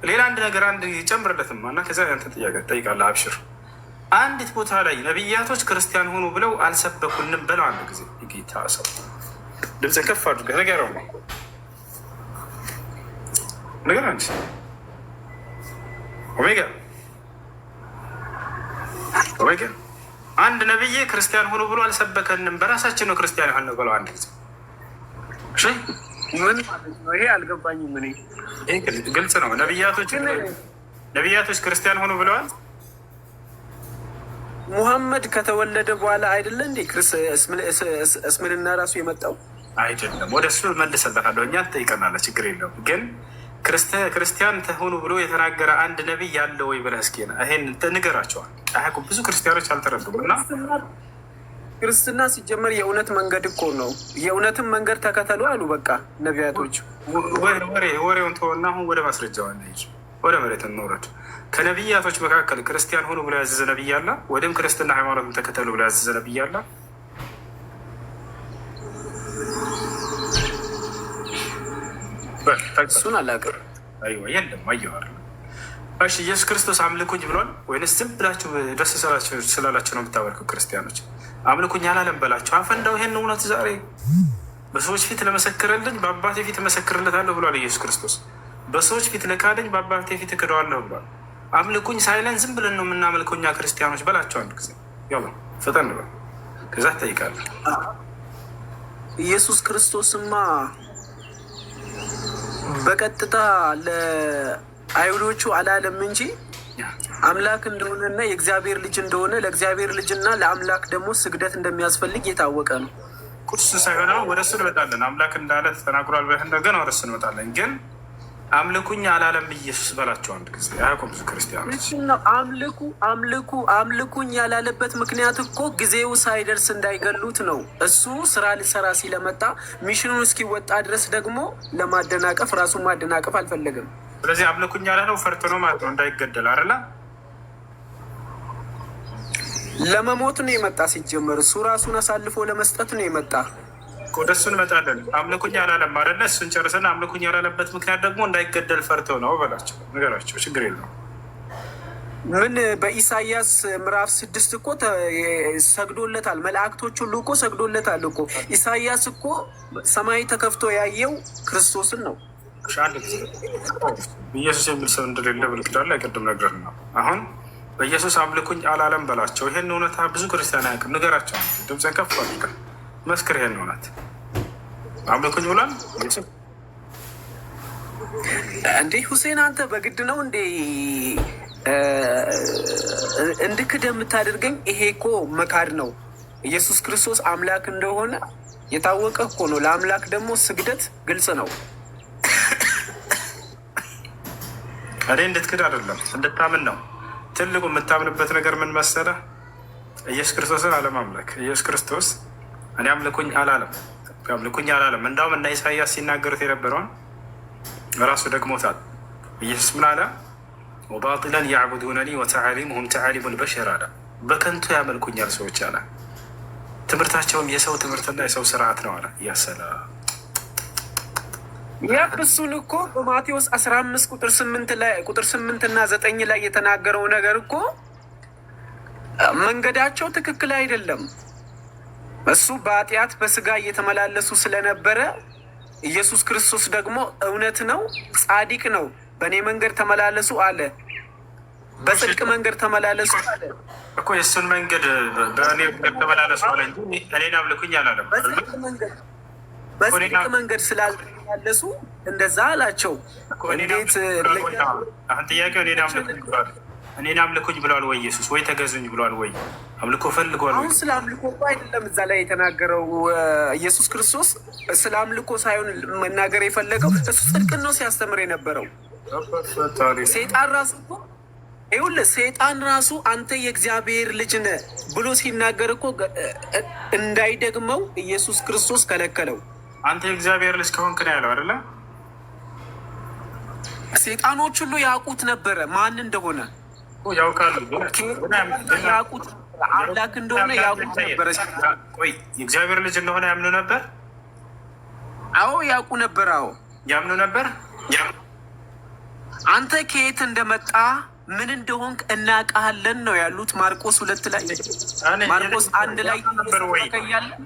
ሌላ አንድ ነገር አንድ ጨምርለትማ እና ከዛ ያንተ ጥያቄ ትጠይቃለህ። አብሽር። አንዲት ቦታ ላይ ነቢያቶች ክርስቲያን ሆኑ ብለው አልሰበኩንም በለው። አንድ ጊዜ ጌታ ሰው ድምፅ ከፍ አድርገህ ንገረው ነው ነገር አንቺ ኦሜጋ አንድ ነቢይ ክርስቲያን ሆኖ ብሎ አልሰበከንም፣ በራሳችን ነው ክርስቲያን የሆነ ብለው አንድ ጊዜ ምን ይሄ አልገባኝም። ምን ግልጽ ነው። ነቢያቶች ክርስቲያን ሆኖ ብለዋል። ሙሐመድ ከተወለደ በኋላ አይደለ እንዴ እስልምና ራሱ የመጣው? አይደለም። ወደ እሱ መልሰበታለሁ። እኛ ትጠይቀናለህ፣ ችግር የለውም። ግን ክርስቲያን ተሆኑ ብሎ የተናገረ አንድ ነቢይ ያለ ወይ ብለህ እስኪ ይሄን ንገራቸዋል። አያውቁም። ብዙ ክርስቲያኖች አልተረዱም። እና ክርስትና ሲጀመር የእውነት መንገድ እኮ ነው። የእውነትን መንገድ ተከተሉ አሉ። በቃ ነቢያቶች ወሬውን ተወና አሁን ወደ ማስረጃው እንሂድ። ወደ መሬት እንውረድ። ከነቢያቶች መካከል ክርስቲያን ሆኑ ብሎ ያዘዘ ነቢይ አለ? ወይም ክርስትና ሃይማኖትን ተከተሉ ብሎ ያዘዘ ነቢይ አለ? እሱን አላውቅም። የለም አየዋል። እሺ ኢየሱስ ክርስቶስ አምልኩኝ ብሏል ወይንስ ዝም ብላችሁ ደስ ስላላችሁ ነው የምታመልኩት? ክርስቲያኖች አምልኩኝ አላለም በላቸው። አፈንዳው ይሄን እውነት ዛሬ በሰዎች ፊት ለመሰክርልኝ በአባቴ ፊት እመሰክርለታለሁ ብሏል ኢየሱስ ክርስቶስ። በሰዎች ፊት ልካደኝ በአባቴ ፊት እክደዋለሁ ብሏል። አምልኩኝ ሳይለን ዝም ብለን ነው የምናመልከው እኛ ክርስቲያኖች በላቸው። አንድ ጊዜ ያው ፈጠን ብለው ከዛ ትጠይቃለህ። ኢየሱስ ክርስቶስማ በቀጥታ አይሁዶቹ አላለም እንጂ አምላክ እንደሆነና የእግዚአብሔር ልጅ እንደሆነ ለእግዚአብሔር ልጅና ለአምላክ ደግሞ ስግደት እንደሚያስፈልግ የታወቀ ነው። ቁርስ ሳይሆን ወደ እሱ እንመጣለን። አምላክ እንዳለ ተናግሯል ብለህ እንደገና ወደ እሱ እንመጣለን። ግን አምልኩኝ አላለም ኢየሱስ በላቸው አንድ ጊዜ አያውቁም ብዙ ክርስቲያኖች። አምልኩኝ ያላለበት ምክንያት እኮ ጊዜው ሳይደርስ እንዳይገሉት ነው። እሱ ስራ ሊሰራ ሲለመጣ ሚሽኑን እስኪወጣ ድረስ ደግሞ ለማደናቀፍ ራሱን ማደናቀፍ አልፈለግም። ስለዚህ አምልኩኝ ያለው ፈርቶ ነው ማለት ነው፣ እንዳይገደል አይደለ? ለመሞት ነው የመጣ። ሲጀመር እሱ ራሱን አሳልፎ ለመስጠት ነው የመጣ። ወደ እሱ እንመጣለን። አምልኩኝ አላለም አይደለ? እሱን ጨርሰን አምልኩኝ ያላለበት ምክንያት ደግሞ እንዳይገደል ፈርቶ ነው በላቸው፣ ነገራቸው። ችግር የለውም። ምን በኢሳይያስ ምዕራፍ 6 እኮ ሰግዶለታል። መላእክቶች ሁሉ እኮ ሰግዶለታል እኮ። ኢሳይያስ እኮ ሰማይ ተከፍቶ ያየው ክርስቶስን ነው። አንድ ጊዜ ኢየሱስ የሚል ሰው እንደሌለ ብልክዳለ አይቀድም ነገር ነው። አሁን በኢየሱስ አምልኩኝ አላለም በላቸው። ይሄን እውነታ ብዙ ክርስቲያን አያውቅም። ንገራቸው፣ ድምፅን ከፍ አድርገህ መስክር። ይሄን እውነት አምልኩኝ ብሏል እንዴ? ሁሴን አንተ በግድ ነው እንዴ እንድክድ የምታደርገኝ? ይሄ እኮ መካድ ነው። ኢየሱስ ክርስቶስ አምላክ እንደሆነ የታወቀ እኮ ነው። ለአምላክ ደግሞ ስግደት ግልጽ ነው። እኔ እንድትክድ አይደለም እንድታምን ነው። ትልቁ የምታምንበት ነገር ምን መሰለህ? ኢየሱስ ክርስቶስን አለማምለክ። ኢየሱስ ክርስቶስ እኔ አምልኩኝ አላለም፣ አምልኩኝ አላለም። እንዳውም እና ኢሳያስ ሲናገሩት የነበረውን ራሱ ደግሞታል። ኢየሱስ ምን አለ? ወባጢለን ያዕቡዱነኒ ወተዓሊሙሁም ተዓሊሙ ልበሸር አለ። በከንቱ ያመልኩኛል ሰዎች አለ። ትምህርታቸውም የሰው ትምህርትና የሰው ስርዓት ነው አለ። ያሰላ እሱን እኮ በማቴዎስ 15 ቁጥር 8 እና 9 ላይ የተናገረው ነገር እኮ መንገዳቸው ትክክል አይደለም። እሱ በኃጢአት በስጋ እየተመላለሱ ስለነበረ ኢየሱስ ክርስቶስ ደግሞ እውነት ነው፣ ጻድቅ ነው። በእኔ መንገድ ተመላለሱ አለ፣ በጽድቅ መንገድ ተመላለሱ አለ እኮ። የእሱን መንገድ በእኔ መንገድ ተመላለሱ አለ እንጂ እኔን አምልኩኝ አላለም። በጽድቅ መንገድ ስላልተመላለሱ እንደዛ አላቸው። እንዴት አሁን ጥያቄው እኔን አምልኩኝ ብሏል ወይ ኢየሱስ? ወይ ተገዙኝ ብሏል ወይ? አምልኮ ፈልጓል? አሁን ስለ አምልኮ እኮ አይደለም እዛ ላይ የተናገረው ኢየሱስ ክርስቶስ። ስለ አምልኮ ሳይሆን መናገር የፈለገው እሱ ጽድቅን ነው ሲያስተምር የነበረው። ሴጣን ራሱ እኮ ይኸውልህ፣ ሴጣን ራሱ አንተ የእግዚአብሔር ልጅ ነህ ብሎ ሲናገር እኮ እንዳይደግመው ኢየሱስ ክርስቶስ ከለከለው። አንተ የእግዚአብሔር ልጅ ከሆንክ ነው ያለው አይደለ? ሴጣኖች ሁሉ ያውቁት ነበረ ማን እንደሆነ ያውቃሉ። ያውቁት አምላክ እንደሆነ ያውቁት ነበረ። ቆይ የእግዚአብሔር ልጅ እንደሆነ ያምኑ ነበር? አዎ ያውቁ ነበር። አዎ ያምኑ ነበር። አንተ ከየት እንደመጣ ምን እንደሆንክ እናውቃለን ነው ያሉት። ማርቆስ 2 ላይ ማርቆስ 1 ላይ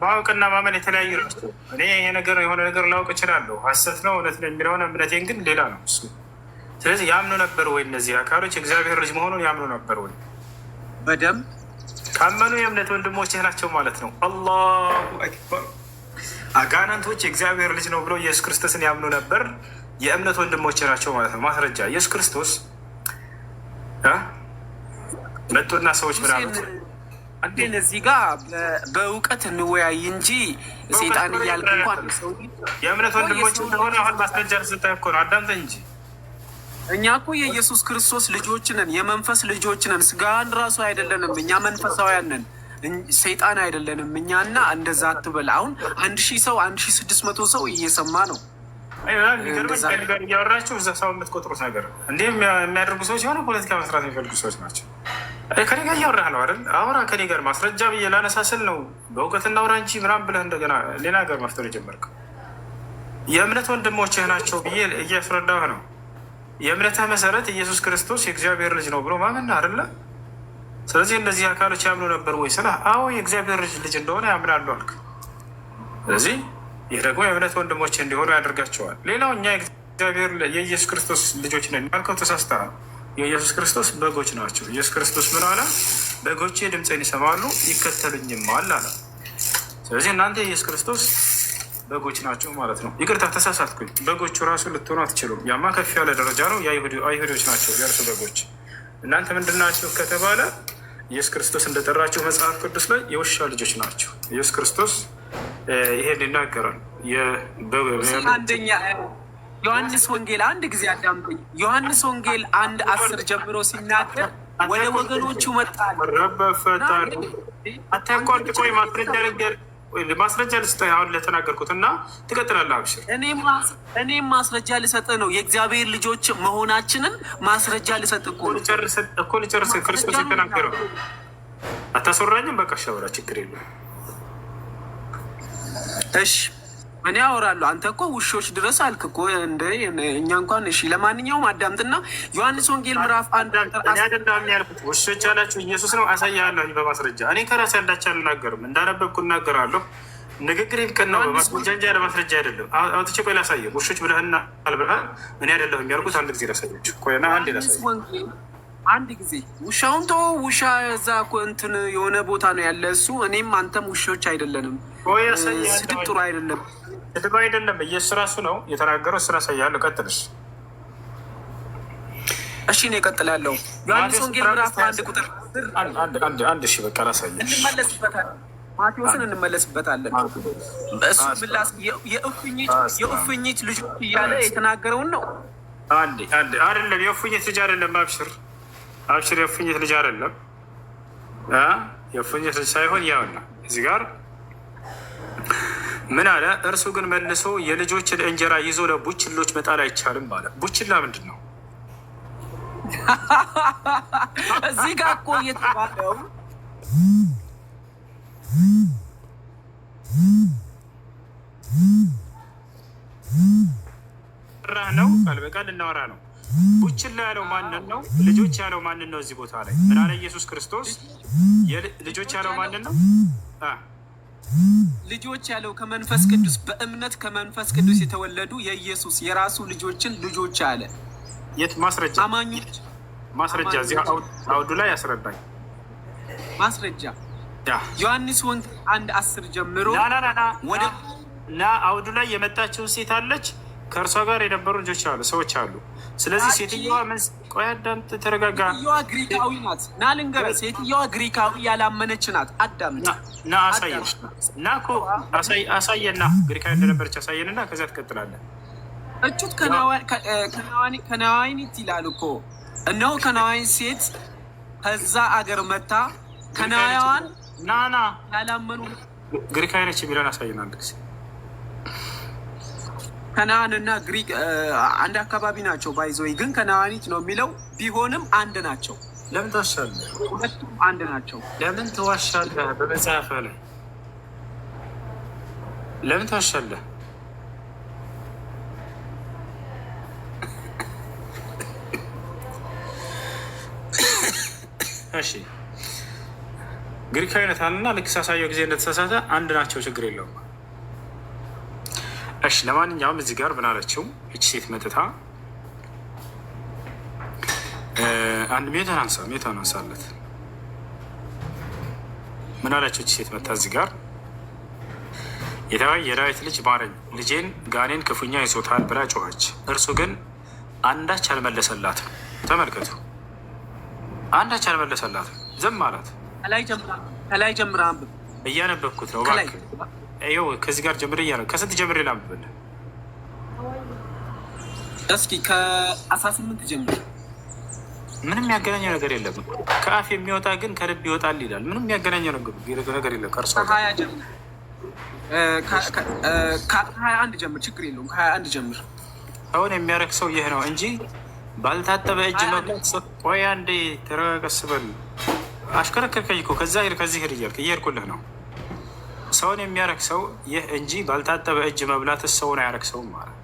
ማወቅና ማመን የተለያዩ ናቸው። እኔ ይሄ ነገር የሆነ ነገር ላውቅ እችላለሁ፣ ሀሰት ነው እውነት ነው የሚለውን እምነቴን ግን ሌላ ነው እሱ። ስለዚህ ያምኑ ነበር ወይ? እነዚህ አካሎች እግዚአብሔር ልጅ መሆኑን ያምኑ ነበር ወይ? በደምብ ካመኑ የእምነት ወንድሞች ናቸው ማለት ነው። አላሁ አክበር። አጋናንቶች የእግዚአብሔር ልጅ ነው ብሎ ኢየሱስ ክርስቶስን ያምኑ ነበር፣ የእምነት ወንድሞች ናቸው ማለት ነው። ማስረጃ ኢየሱስ ክርስቶስ መጡና ሰዎች ምናምን ግን እዚህ ጋር በእውቀት እንወያይ እንጂ ሴጣን እያልክ እንኳን ሰው የእምነት ወንድሞች እንደሆነ አሁን ማስረጃ ስታይ እኮ ነው። አዳምጠኝ እንጂ እኛ እኮ የኢየሱስ ክርስቶስ ልጆች ነን፣ የመንፈስ ልጆች ነን። ስጋን ራሱ አይደለንም እኛ፣ መንፈሳውያን ነን፣ ሰይጣን አይደለንም እኛ። እና እንደዛ አትበል። አሁን 1000 ሰው 1600 ሰው እየሰማ ነው። ጋር እያወራቸው እዛ ሰው የምትቆጥሩት ነገር እንዲህ የሚያደርጉ ሰዎች የሆነ ፖለቲካ መስራት የሚፈልጉ ሰዎች ናቸው። ከኔ ጋር እያወራህ ነው አይደል? አውራ ከኔ ጋር ማስረጃ ብዬ ላነሳስል ነው። በእውቀት እናውራ እንጂ ምናምን ብለህ እንደገና ሌላ ሀገር መፍጠር የጀመርከው የእምነት ወንድሞችህ ናቸው ብዬ እያስረዳህ ነው። የእምነትህ መሰረት ኢየሱስ ክርስቶስ የእግዚአብሔር ልጅ ነው ብሎ ማመን አይደለ? ስለዚህ እነዚህ አካሎች ያምኑ ነበር ወይ ስለ አዎ የእግዚአብሔር ልጅ እንደሆነ ያምናሉ አልክ። ስለዚህ ይህ ደግሞ የእምነት ወንድሞች እንዲሆኑ ያደርጋቸዋል። ሌላው እኛ እግዚአብሔር የኢየሱስ ክርስቶስ ልጆች ነን ያልከው ተሳስተሃል። የኢየሱስ ክርስቶስ በጎች ናቸው። ኢየሱስ ክርስቶስ ምን አለ? በጎቼ ድምፄን ይሰማሉ ይከተሉኝማል አለ። ስለዚህ እናንተ የኢየሱስ ክርስቶስ በጎች ናቸው ማለት ነው። ይቅርታ ተሳሳትኩኝ። በጎቹ ራሱ ልትሆኑ አትችሉም። ያማ ከፍ ያለ ደረጃ ነው። አይሁዶች ናቸው የእርሱ በጎች። እናንተ ምንድን ናቸው ከተባለ ኢየሱስ ክርስቶስ እንደጠራቸው መጽሐፍ ቅዱስ ላይ የውሻ ልጆች ናቸው። ኢየሱስ ክርስቶስ ይሄን ይናገራል። አንደኛ ዮሐንስ ወንጌል አንድ ጊዜ አዳምጠኝ። ዮሐንስ ወንጌል 1:10 ጀምሮ ሲናገር ወደ ወገኖቹ መጣ። ረበፈታሉ አታቋርጥ። ቆይ ማስረጃ ልስጥህ አሁን ለተናገርኩት እና ትቀጥላለህ። አብሽር። እኔም ማስረጃ ልሰጥ ነው። የእግዚአብሔር ልጆች መሆናችንን ማስረጃ ልሰጥ እኮ ልጨርስ። ክርስቶስ የተናገረው አታስወራኝም? በቃ ሻወራ ችግር የለም። እሺ እኔ አወራለሁ። አንተ እኮ ውሾች ድረስ አልክ እኮ እንደ እኛ እንኳን። እሺ ለማንኛውም አዳምጥና ዮሐንስ ወንጌል ምዕራፍ 1 ያልኩት ውሾች ያላችሁ ኢየሱስ ነው። አሳያለሁ በማስረጃ። እኔ ከራሴ አንዳች አልናገርም፣ እንዳነበብኩ እናገራለሁ። ንግግር ይልቀን ነው በማስረጃ እንጂ ያለ ማስረጃ አይደለም። አውጥቼ ቆይ ላሳየህ። ውሾች ብለህና አልብለህ እኔ አይደለሁም ያልኩት አንድ ጊዜ ላሳየች። ቆይና አንድ ላሳየህ። አንድ ጊዜ ውሻውን ቶ ውሻ እዛ እኮ እንትን የሆነ ቦታ ነው ያለ እሱ። እኔም አንተም ውሾች አይደለንም። ስድብ ጥሩ አይደለም። ስድብ አይደለም። ኢየሱስ ራሱ ነው የተናገረው። ስራ ሳያለሁ። ቀጥልሽ። እሺ እኔ እቀጥላለሁ። ዮሐንስ ወንጌል ምዕራፍ 1 ቁጥር አንድ እሺ በቃ ላሳየሽ። እንመለስበታለን። ማቴዎስን እንመለስበታለን። እሱ ብላስ የእፉኝት ልጆች እያለ የተናገረውን ነው። አንድ አይደለም። የእፉኝት ልጅ አይደለም። አብሽር የእፉኝት ልጅ አይደለም። የእፉኝት ልጅ ሳይሆን ያውና እዚህ ጋር ምን አለ? እርሱ ግን መልሶ የልጆችን እንጀራ ይዞ ለቡችሎች መጣል አይቻልም አለ። ቡችላ ምንድን ነው? እዚህ ጋር እኮ እየተባለው ነው። ቃል በቃል እናወራ ነው። ቡችላ ያለው ማንን ነው? ልጆች ያለው ማንን ነው? እዚህ ቦታ ላይ ምን አለ ኢየሱስ ክርስቶስ? ልጆች ያለው ማንን ነው? ልጆች ያለው ከመንፈስ ቅዱስ በእምነት ከመንፈስ ቅዱስ የተወለዱ የኢየሱስ የራሱ ልጆችን ልጆች አለ። የት ማስረጃ? አማኞች ማስረጃ እዚህ አውዱ ላይ ያስረዳኝ ማስረጃ። ዮሐንስ ወንጌል 1:10 ጀምሮ ወደ አውዱ ላይ የመጣችውን ሴት አለች። ከእርሷ ጋር የነበሩ ልጆች አሉ፣ ሰዎች አሉ። ስለዚህ ሴትዮዋ ቆይ አዳምጥ፣ ተረጋጋ። ሴትዮዋ ግሪካዊ ናት። ና ልንገርህ፣ ሴትዮዋ ግሪካዊ ያላመነች ናት። አዳምጥ ና አሳየን ና እኮ አሳየና ግሪካዊ እንደነበረች አሳየንና ከዚያ ትቀጥላለን። እጩት ከነዋይኒት ይላል እኮ። እነሆ ከነዋይን ሴት ከዛ አገር መታ ከነዋያን ናና ያላመኑ ግሪካዊ ነች የሚለውን አሳየን አንድ ጊዜ። ከነዓን እና ግሪክ አንድ አካባቢ ናቸው። ባይዘወይ ግን ከነዓኒት ነው የሚለው ቢሆንም አንድ ናቸው። ለምን ትዋሻለህ? ሁለቱም አንድ ናቸው። ለምን ትዋሻለህ? በመጽሐፍ ላይ ለምን ትዋሻለህ? እሺ ግሪካዊነት አለና ልክ ሳሳየው ጊዜ እንደተሳሳተ አንድ ናቸው፣ ችግር የለውም። እሺ ለማንኛውም እዚህ ጋር ምን አለችው እቺ ሴት መጥታ አንድ ሜታን አንሳለት። ምን አለችው እቺ ሴት መጥታ እዚህ ጋር የዳዊት ልጅ ማረኝ፣ ልጄን ጋኔን ክፉኛ ይዞታል ብላ ጮኸች። እርሱ ግን አንዳች አልመለሰላትም። ተመልከቱ፣ አንዳች አልመለሰላትም፣ ዝም አላት። ከላይ ጀምራ አንብብ። እያነበብኩት ነው እባክህ። ይኸው ከዚህ ጋር ጀምር እያለ ከስንት ጀምር ላምብልህ? እስኪ ከ18 ጀምር። ምንም የሚያገናኘው ነገር የለም። ከአፍ የሚወጣ ግን ከልብ ይወጣል ይላል። ምንም የሚያገናኘው ነገር የለም። ከእርሷ ከ20 ጀምር፣ ከ21 ጀምር፣ ችግር የለውም። ከ21 ጀምር። አሁን የሚያረግ ሰው ይህ ነው እንጂ ባልታጠበ እጅ መብላት። ቆይ አንዴ ተረጋቀስ በል። አሽከረከርከኝ እኮ ከዚህ ሄድ እያልክ እየሄድኩልህ ነው። ሰውን የሚያረግ ሰው ይህ እንጂ ባልታጠበ እጅ መብላት ሰውን አያረግ ሰውም ማለት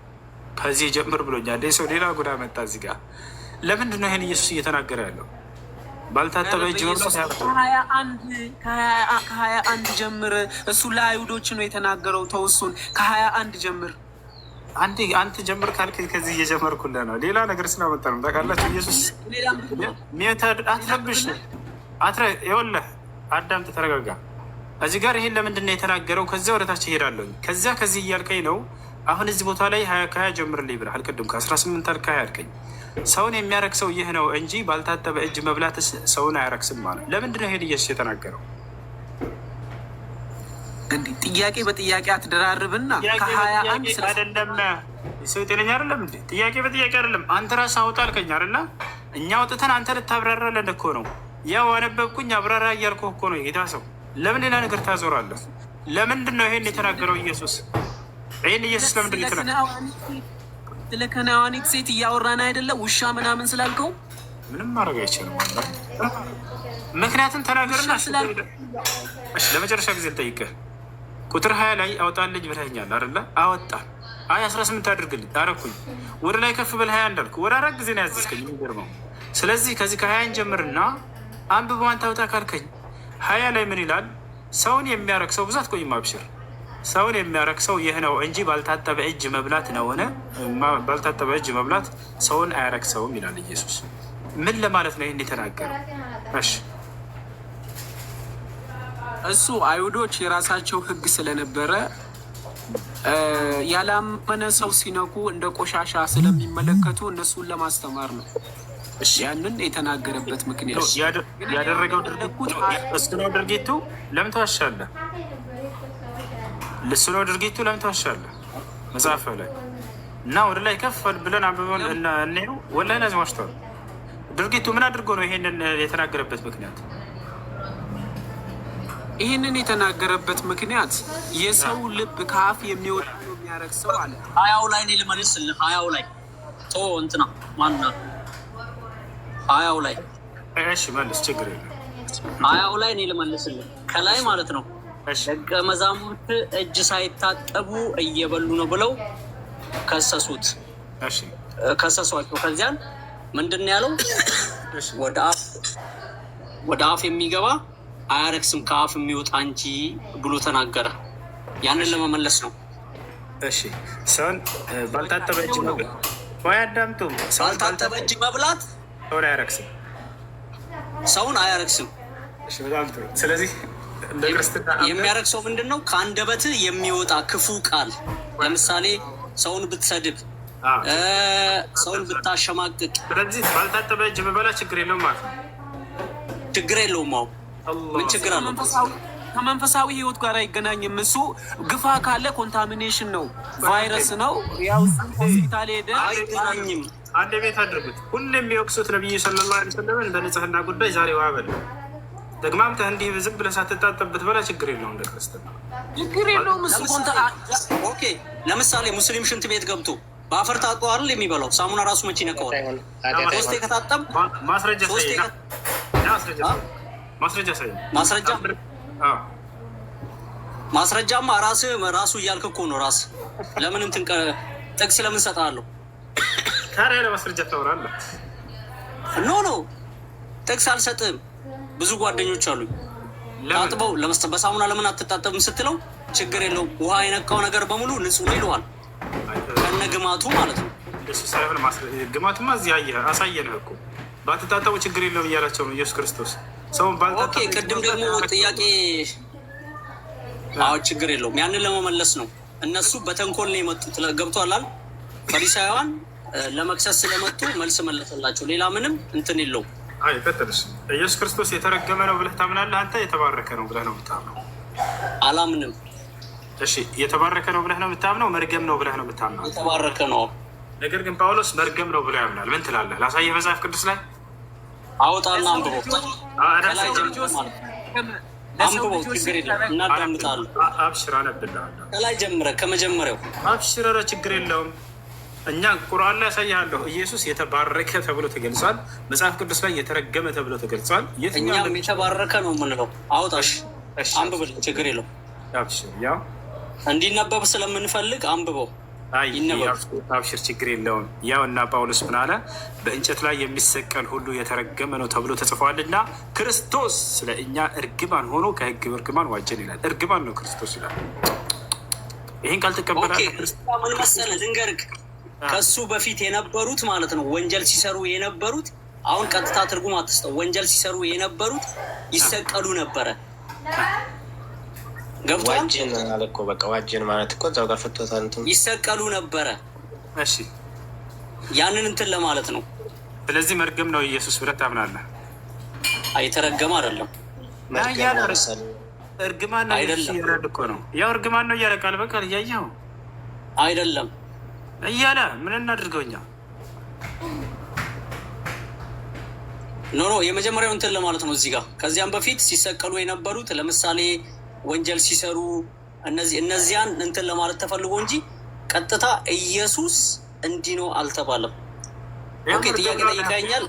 ከዚህ ጀምር ብሎኛል። ሰው ሌላ ጉዳ መጣ እዚህ ጋር። ለምንድን ነው ይህን ኢየሱስ እየተናገረ ያለው? ባልታጠበ እጅ መብላት ከ21 ጀምር። እሱ ለአይሁዶች ነው የተናገረው። ተው እሱን ከ21 ጀምር። አንተ ጀምር ካልክ ከዚህ እየጀመርኩልህ ነው። ሌላ ነገር ስላመጣ ነው ታውቃላችሁ። ኢየሱስ አትረብሽ። ይኸውልህ አዳምጥ፣ ተረጋጋ። እዚህ ጋር ይሄን ለምንድን ነው የተናገረው? ከዚያ ወደታች እሄዳለሁ። ከዚህ እያልከኝ ነው። አሁን እዚህ ቦታ ላይ ከሀያ ጀምርልኝ ብለሃል። ቅድም ከ18 አልክ 20 አልከኝ። ሰውን የሚያረክሰው ይህ ነው እንጂ ባልታጠበ እጅ መብላት ሰውን አያረክስም ማለት ለምንድን ነው ይሄን ኢየሱስ የተናገረው? እንዲህ ጥያቄ በጥያቄ አትደራርብና ከ21 አይደለም ሰው ጤነኛ አይደለም እንዴ? ጥያቄ በጥያቄ አይደለም። አንተ ራስህ አውጣ አልከኝ አይደለ? እኛ አውጥተን አንተ ልታብራራለን እኮ ነው። ያው አነበብኩኝ አብራራ እያልኩህ እኮ ነው። ጌታ ሰው ለምን ሌላ ነገር ታዞራለህ? ለምንድን ነው ይሄን የተናገረው ኢየሱስ? ይህን ኢየሱስ ለምንድን ነው የተናገረው? ስለ ከነዓናዊት ሴት እያወራን አይደለ? ውሻ ምናምን ስላልከው ምንም ማድረግ አይችልም። ምክንያቱም ተናገርና ለመጨረሻ ጊዜ ልጠይቅህ። ቁጥር 20 ላይ አውጣልኝ ብለኸኛል አይደለ? አወጣ። አይ 18 አድርግልኝ አረኩኝ። ወደ ላይ ከፍ በል 20 እንዳልኩ ወደ 4 ጊዜ ነው ያዘዝከኝ። የሚገርመው ስለዚህ ከዚህ ከ20 ጀምርና አንብበው አንተ አውጣ ካልከኝ 20 ላይ ምን ይላል? ሰውን የሚያረክሰው ብዛት ቆይም አብሽር ሰውን የሚያረክሰው ይህ ነው እንጂ ባልታጠበ እጅ መብላት ነውን? ባልታጠበ እጅ መብላት ሰውን አያረክሰውም ይላል ኢየሱስ። ምን ለማለት ነው ይህን የተናገረው? እሺ እሱ አይሁዶች የራሳቸው ሕግ ስለነበረ ያላመነ ሰው ሲነኩ እንደ ቆሻሻ ስለሚመለከቱ እነሱን ለማስተማር ነው ያንን የተናገረበት ምክንያት። ያደረገው ድርጊቱ እሱ ነው። ድርጊቱ ለምን ተዋሻለህ? እሱ ነው ድርጊቱ። ለምን ተዋሻለህ? መጽሐፍ ላይ እና ወደ ላይ ከፍ ብለን አንብበን እንሄው ወላሂ ለዚህ ዋሽተዋል። ድርጊቱ ምን አድርጎ ነው ይሄንን የተናገረበት ምክንያት? ይህንን የተናገረበት ምክንያት የሰው ልብ ከአፍ የሚወጣ ነው የሚያደርግ ሰው አለ። 20 ላይ እኔ ልመልስልህ። 20 ላይ እንትና ማነው 20 ላይ እሺ መልስ፣ ችግር የለም። 20 ላይ እኔ ልመልስልህ ከላይ ማለት ነው። ደቀ መዛሙርት እጅ ሳይታጠቡ እየበሉ ነው ብለው ከሰሱት። እሺ ከሰሷቸው። ከዚያን ምንድን ነው ያለው? ወደ አፍ የሚገባ አያረክስም ከአፍ የሚወጣ እንጂ ብሎ ተናገረ። ያንን ለመመለስ ነው። እሺ ሰውን ባልታጠበ እጅ መብላት ወይ አዳምጡ። ባልታጠበ እጅ መብላት ሰውን አያረክስም። ሰውን አያረክስም። እሺ በጣም ጥሩ። ስለዚህ እንደ ክርስትና የሚያረክሰው ምንድን ነው? ከአንደበት የሚወጣ ክፉ ቃል። ለምሳሌ ሰውን ብትሰድብ፣ ሰውን ብታሸማቅቅ። ስለዚህ ባልታጠበ እጅ መበላ ችግር የለውም ማለት ነው። ችግር የለውም። ምን ችግር አለው? ከመንፈሳዊ ህይወት ጋር አይገናኝም። እሱ ግፋ ካለ ኮንታሚኔሽን ነው፣ ቫይረስ ነው። ያው ሆስፒታል ሄደ አይገናኝም። አንድ ቤት አድርጉት። ሁሌም የሚወቅሱት ነቢዩ ሰለላሁ ዐለይሂ ወሰለም በንጽህና ጉዳይ ዛሬ ውሃ በላ ደግማምተህ እንዲህ ዝም ብለህ ሳትታጠብበት በላ ችግር የለውም። እንደ ክርስትና ችግር የለውም። እሱ ኦኬ። ለምሳሌ ሙስሊም ሽንት ቤት ገብቶ በአፈር ታጥቦ አይደል የሚበላው? ሳሙና ራሱ መቼ ነካዋል? ሶስቴ ከታጠብ ማስረጃ ማስረጃማ ራሱ እያልክ እኮ ነው። ራስ ለምን እንትን ጥቅስ ለምን ሰጥሃለሁ? ታዲያ ለማስረጃ ታወራለህ? ኖ ጥቅስ አልሰጥህም። ብዙ ጓደኞች አሉኝ ታጥበው በሳሙና ለምን አትታጠብም ስትለው ችግር የለውም ውሃ የነካው ነገር በሙሉ ንጹህ ነው ይለዋል። ከነ ግማቱ ማለት ነው። እሱ ሳይሆን ግማቱማ እዚህ አሳየንህ እኮ ባትታጠቡ ችግር የለውም እያላቸው ነው ኢየሱስ ክርስቶስ። ሰውን ባልታጠቡ ቅድም ደግሞ ጥያቄ ችግር የለውም ያንን ለመመለስ ነው። እነሱ በተንኮል ነው የመጡት። ገብቶሃል? ፈሪሳውያን ለመክሰስ ስለመጡ መልስ መለሰላቸው። ሌላ ምንም እንትን የለውም። አይ ቀጥልሽ። ኢየሱስ ክርስቶስ የተረገመ ነው ብለህ ታምናለህ አንተ? የተባረከ ነው ብለህ ነው የምታምነው? አላምንም። እሺ የተባረከ ነው ብለህ ነው የምታምነው? መርገም ነው ብለህ ነው የምታምነው? የተባረከ ነው። ነገር ግን ጳውሎስ መርገም ነው ብሎ ያምናል። ምን ትላለህ? ላሳየህ መጽሐፍ ቅዱስ ላይ አውጣና አንብበው። አንብበው ችግር የለም እናዳምጣለን። አብሽር አነብልሃለሁ። ከላይ ጀምረህ ከመጀመሪያው አብሽር። ኧረ ችግር የለውም። እኛ ቁርአን ላይ ያሳይሃለሁ። ኢየሱስ የተባረከ ተብሎ ተገልጿል። መጽሐፍ ቅዱስ ላይ የተረገመ ተብሎ ተገልጿል። እኛም የተባረከ ነው የምንለው። አውጣሽ አንብብል፣ ችግር የለውም። ያው እንዲነበብ ስለምንፈልግ አንብበው። አብሽር፣ ችግር የለውም። ያው እና ጳውሎስ ምን አለ? በእንጨት ላይ የሚሰቀል ሁሉ የተረገመ ነው ተብሎ ተጽፏልና ክርስቶስ ስለ እኛ እርግማን ሆኖ ከሕግ እርግማን ዋጀን ይላል። እርግማን ነው ክርስቶስ ይላል። ይህን ቃል ትቀበላለህ? ምን መሰለህ ልንገርህ፣ ከሱ በፊት የነበሩት ማለት ነው ወንጀል ሲሰሩ የነበሩት፣ አሁን ቀጥታ ትርጉም አትስጠው። ወንጀል ሲሰሩ የነበሩት ይሰቀሉ ነበረ። ገብቷል። ዋጅን አለ እኮ በቃ ዋጅን ማለት እኮ እዛው ጋር ፍቶታል። እንትን ይሰቀሉ ነበረ። እሺ ያንን እንትን ለማለት ነው። ስለዚህ መርገም ነው ኢየሱስ ብለህ ታምናለህ? አይተረገም አይደለም። እርግማን ነው እያለ እኮ ነው። ያው እርግማን ነው እያለ ቃል በቃል እያየኸው አይደለም እያለ ምን እናድርገው እኛ? ኖ የመጀመሪያው እንትን ለማለት ነው እዚህ ጋር። ከዚያም በፊት ሲሰቀሉ የነበሩት ለምሳሌ ወንጀል ሲሰሩ እነዚያን እንትን ለማለት ተፈልጎ እንጂ ቀጥታ ኢየሱስ እንዲህ ነው አልተባለም። ኦኬ ጥያቄ ጠይቀኛል።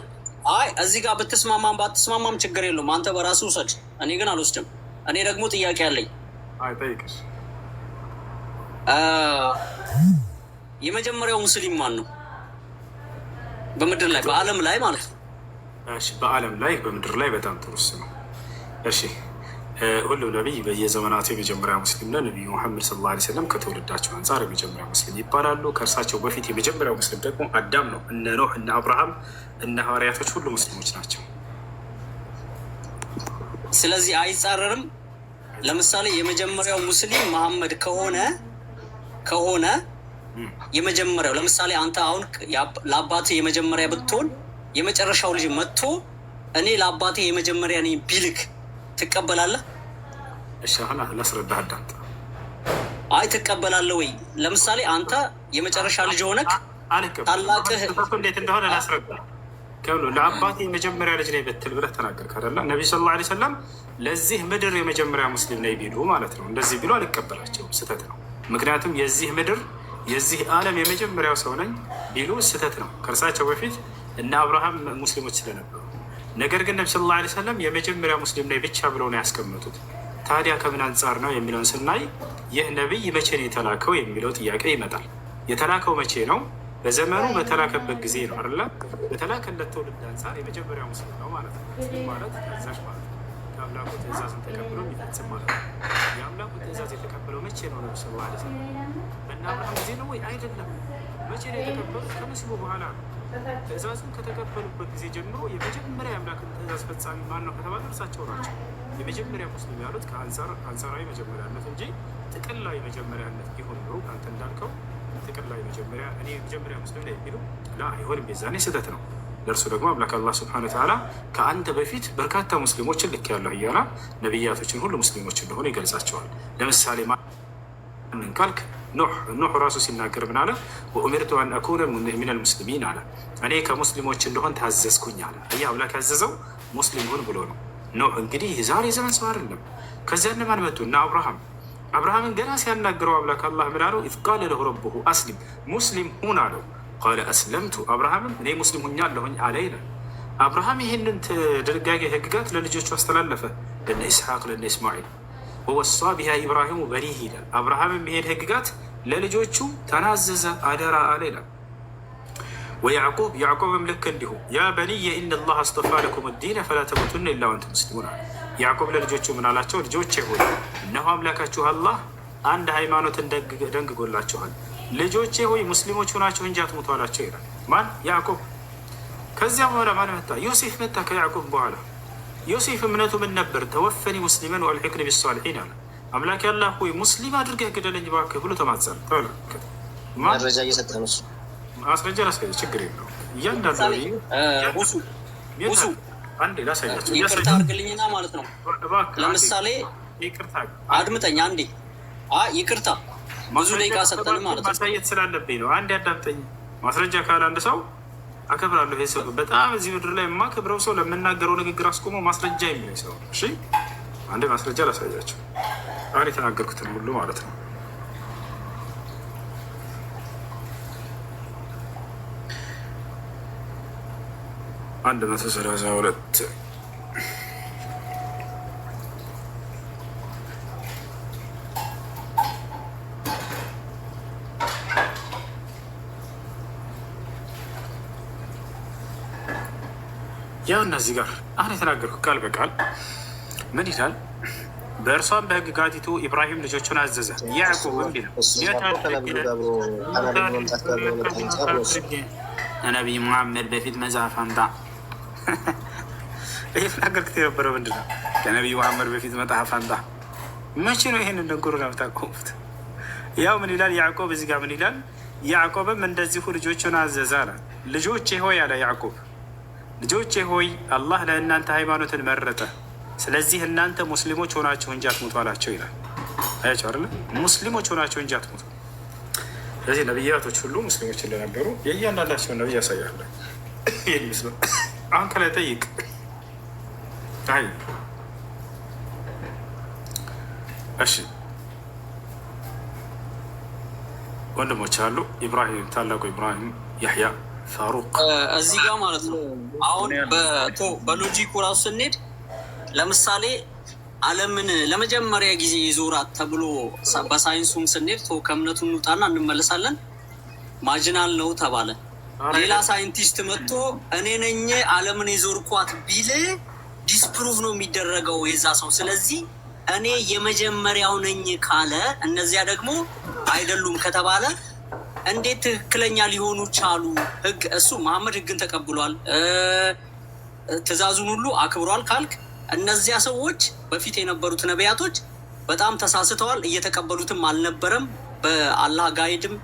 አይ እዚህ ጋር ብትስማማም ባትስማማም ችግር የለውም። አንተ በራሱ ውሰድ፣ እኔ ግን አልወስድም። እኔ ደግሞ ጥያቄ አለኝ። አይ ጠይቅሽ። የመጀመሪያው ሙስሊም ማን ነው? በምድር ላይ በዓለም ላይ ማለት ነው። እሺ በዓለም ላይ በምድር ላይ በጣም ጥሩ ነው። እሺ ሁሉም ነቢይ በየዘመናቱ የመጀመሪያ ሙስሊም ነው። ነቢዩ ሙሐመድ ሰለላሁ ዐለይሂ ወሰለም ከተወለዳቸው አንጻር የመጀመሪያ ሙስሊም ይባላሉ። ከእርሳቸው በፊት የመጀመሪያው ሙስሊም ደግሞ አዳም ነው። እነ ኖህ፣ እነ አብርሃም፣ እነ ሐዋርያቶች ሁሉ ሙስሊሞች ናቸው። ስለዚህ አይጻረርም። ለምሳሌ የመጀመሪያው ሙስሊም መሐመድ ከሆነ የመጀመሪያው ለምሳሌ አንተ አሁን ለአባትህ የመጀመሪያ ብትሆን የመጨረሻው ልጅ መጥቶ እኔ ለአባቴ የመጀመሪያ ነኝ ቢልክ ትቀበላለህ? እሺ አሁን ላስረዳህ አዳምጥ። አይ ትቀበላለህ ወይ? ለምሳሌ አንተ የመጨረሻ ልጅ ሆነክ ታላቅህ እንዴት እንደሆነ ላስረዳህ። ለአባቴ የመጀመሪያ ልጅ ነኝ ብትል ብለህ ተናገርክ አይደለ? ነቢዩ ሰለላሁ ዐለይሂ ወሰለም ለዚህ ምድር የመጀመሪያ ሙስሊም ነኝ ቢሉ ማለት ነው። እንደዚህ ቢሉ አልቀበላቸውም፣ ስህተት ነው። ምክንያቱም የዚህ ምድር የዚህ ዓለም የመጀመሪያው ሰው ነኝ ቢሉ ስህተት ነው። ከእርሳቸው በፊት እነ አብርሃም ሙስሊሞች ስለነበሩ፣ ነገር ግን ነቢ ሰለላሁ ዐለይሂ ወሰለም የመጀመሪያ ሙስሊም ነኝ ብቻ ብለው ነው ያስቀመጡት። ታዲያ ከምን አንጻር ነው የሚለውን ስናይ ይህ ነቢይ መቼ ነው የተላከው የሚለው ጥያቄ ይመጣል። የተላከው መቼ ነው? በዘመኑ በተላከበት ጊዜ ነው አይደለ? በተላከለት ትውልድ አንጻር የመጀመሪያ ሙስሊም ነው ማለት ነው። ሙስሊም ማለት ታዛዥ ማለት ነው። የአምላኩ ትእዛዝን ተቀብሎ የሚፈጽም ማለት ነው። የአምላኩ ትእዛዝ የተቀበለው መቼ ነው? ነቢ ሰለላሁ ዐለይሂ ወሰለም በእነ አብርሃም ጊዜ ነው ወይ? አይደለም። መቼ ነው የተቀበሉት? ከመስሉ በኋላ ነው። ትእዛዙን ከተቀበሉበት ጊዜ ጀምሮ የመጀመሪያ የአምላክን ትእዛዝ ፈጻሚ ማን ነው ከተባለ እርሳቸው ናቸው። የመጀመሪያ ሙስሊም ያሉት ከአንጻራዊ መጀመሪያነት እንጂ ጥቅላዊ መጀመሪያነት ቢሆን ኖሮ አንተ እንዳልከው ጥቅላዊ መጀመሪያ እኔ የመጀመሪያ ሙስሊም ላይ የሚሉ ላ አይሆንም። የዛኔ ስህተት ነው። ለእርሱ ደግሞ አምላክ አላህ ሱብሓነሁ ወተዓላ ከአንተ በፊት በርካታ ሙስሊሞችን ልክ ያለሁ እያላ ነቢያቶችን ሁሉ ሙስሊሞች እንደሆነ ይገልጻቸዋል። ለምሳሌ ማንን ካልክ ኖህ ራሱ ሲናገር ምን አለ? ወኡሚርቱ አን አኩነ ሚነል ሙስሊሚን አለ። እኔ ከሙስሊሞች እንደሆን ታዘዝኩኝ አለ። ይህ አምላክ ያዘዘው ሙስሊም ሁን ብሎ ነው። ኖህ እንግዲህ የዛሬ ዘመን ሰው አይደለም። ከዚያ እነማን መጡ? እና አብርሃምን ገና ሲያናግረው አምላክ አላህ ምን አለው? ኢዝ ቃለ ለሁ ረቡሁ አስሊም ሙስሊም ሁን አለው። ቃለ አስለምቱ አብርሃምም እኔ ሙስሊም ሁኛለሁኝ አለ ይላል። አብርሃም ይህንን ድንጋጌ ህግጋት ለልጆቹ አስተላለፈ፣ ለነ ኢስሐቅ ለነ እስማዒል ወወሳ ቢሃ ኢብራሂሙ በኒህ ይላል። አብርሃምም ይሄን ህግጋት ለልጆቹ ተናዘዘ አደራ አለ ይላል። ያዕቆብም ልክ እንዲሁ ያ በኒየ ኢነ ላህ አስጠፋ ለኩም ዲነ ፈላ ተሙቱነ ኢላ ወአንቱም ሙስሊሙን አለ። ያዕቆብ ለልጆቹ ምን አላቸው? ልጆቼ ሆይ እነሆ አምላካችሁ አላህ አንድ ሃይማኖትን ደንግጎላችኋል። ልጆቼ ሆይ ሙስሊሞች ሆናችሁ እንጂ አትሙቱ አላቸው ይላል። ማን? ያዕቆብ። ከዚያ በኋላ ማን መጣ? ዮሴፍ መጣ ከያዕቆብ በኋላ። ዮሴፍ እምነቱ ምን ነበር? ተወፈኒ ሙስሊመን ወአልሒቅኒ ቢሷሊሒን አለ። አምላክ ያላህ ሆይ ሙስሊም አድርገህ ግደለኝ እባክህ ብሎ ተማጸነ። መረጃ እየሰጠ ነው። ማስረጃ ላሳየ፣ ችግር የለውም። እያንዳንዱ አንዴ ላሳያቸው። ይቅርታ አድርግልኝና ማለት ነው። ለምሳሌ አድምጠኝ አንዴ። ይቅርታ ብዙ ደቂቃ ሰጠን ማለት ነው። ማሳየት ስላለብኝ ነው። አንዴ አዳምጠኝ። ማስረጃ ካለ አንድ ሰው አከብራለሁ። ይሄ ሰው በጣም እዚህ ምድር ላይ የማከብረው ሰው ለምናገረው ንግግር አስቆሞ ማስረጃ የሚለኝ ሰው። እሺ አንዴ ማስረጃ ላሳያቸው፣ አሁን የተናገርኩትን ሁሉ ማለት ነው። አንድ 132 ያው እነዚህ ጋር አሁን የተናገርኩት ቃል በቃል ምን ይላል? በእርሷም በሕግጋቲቱ ኢብራሂም ልጆቹን አዘዘ። ያዕቆብ እንዲህ ነው ነቢይ ሙሐመድ በፊት መጽሐፍ አምጣ። ይህ ተናገርኩት የነበረው ምንድን ነው? ከነቢይ ሙሐመድ በፊት መጽሐፍ አምጣ። መቼ ነው ይሄንን ድንቁርና የምታቆሙት? ያው ምን ይላል ያዕቆብ እዚህ ጋር ምን ይላል? ያዕቆብም እንደዚሁ ልጆቹን አዘዘ አለ። ልጆቼ ሆይ አለ ያዕቆብ፣ ልጆቼ ሆይ አላህ ለእናንተ ሃይማኖትን መረጠ፣ ስለዚህ እናንተ ሙስሊሞች ሆናችሁ እንጂ አትሙቱ አላቸው ይላል። አያቸው አይደለ? ሙስሊሞች ሆናችሁ እንጂ አትሙቱ። ስለዚህ ነቢያቶች ሁሉ ሙስሊሞች እንደነበሩ የእያንዳንዳቸውን ነቢይ ያሳያለ። ይህ ምስሉ አሁን ከላይ ጠይቅ። አይ እሺ ወንድሞች አሉ። ኢብራሂም ታላቁ ኢብራሂም፣ ያህያ፣ ፋሩቅ እዚህ ጋር ማለት ነው። አሁን በሎጂኩ ራሱ ስንሄድ ለምሳሌ ዓለምን ለመጀመሪያ ጊዜ ይዞራት ተብሎ በሳይንሱም ስንሄድ ከእምነቱ እንውጣና እንመለሳለን። ማጅናል ነው ተባለ። ሌላ ሳይንቲስት መጥቶ እኔ ነኝ ዓለምን የዞርኳት ቢል ዲስፕሩቭ ነው የሚደረገው የዛ ሰው። ስለዚህ እኔ የመጀመሪያው ነኝ ካለ እነዚያ ደግሞ አይደሉም ከተባለ እንዴት ትክክለኛ ሊሆኑ ቻሉ? ህግ እሱ መሐመድ ህግን ተቀብሏል፣ ትእዛዙን ሁሉ አክብሯል ካልክ እነዚያ ሰዎች በፊት የነበሩት ነቢያቶች በጣም ተሳስተዋል፣ እየተቀበሉትም አልነበረም፣ በአላህ ጋይድም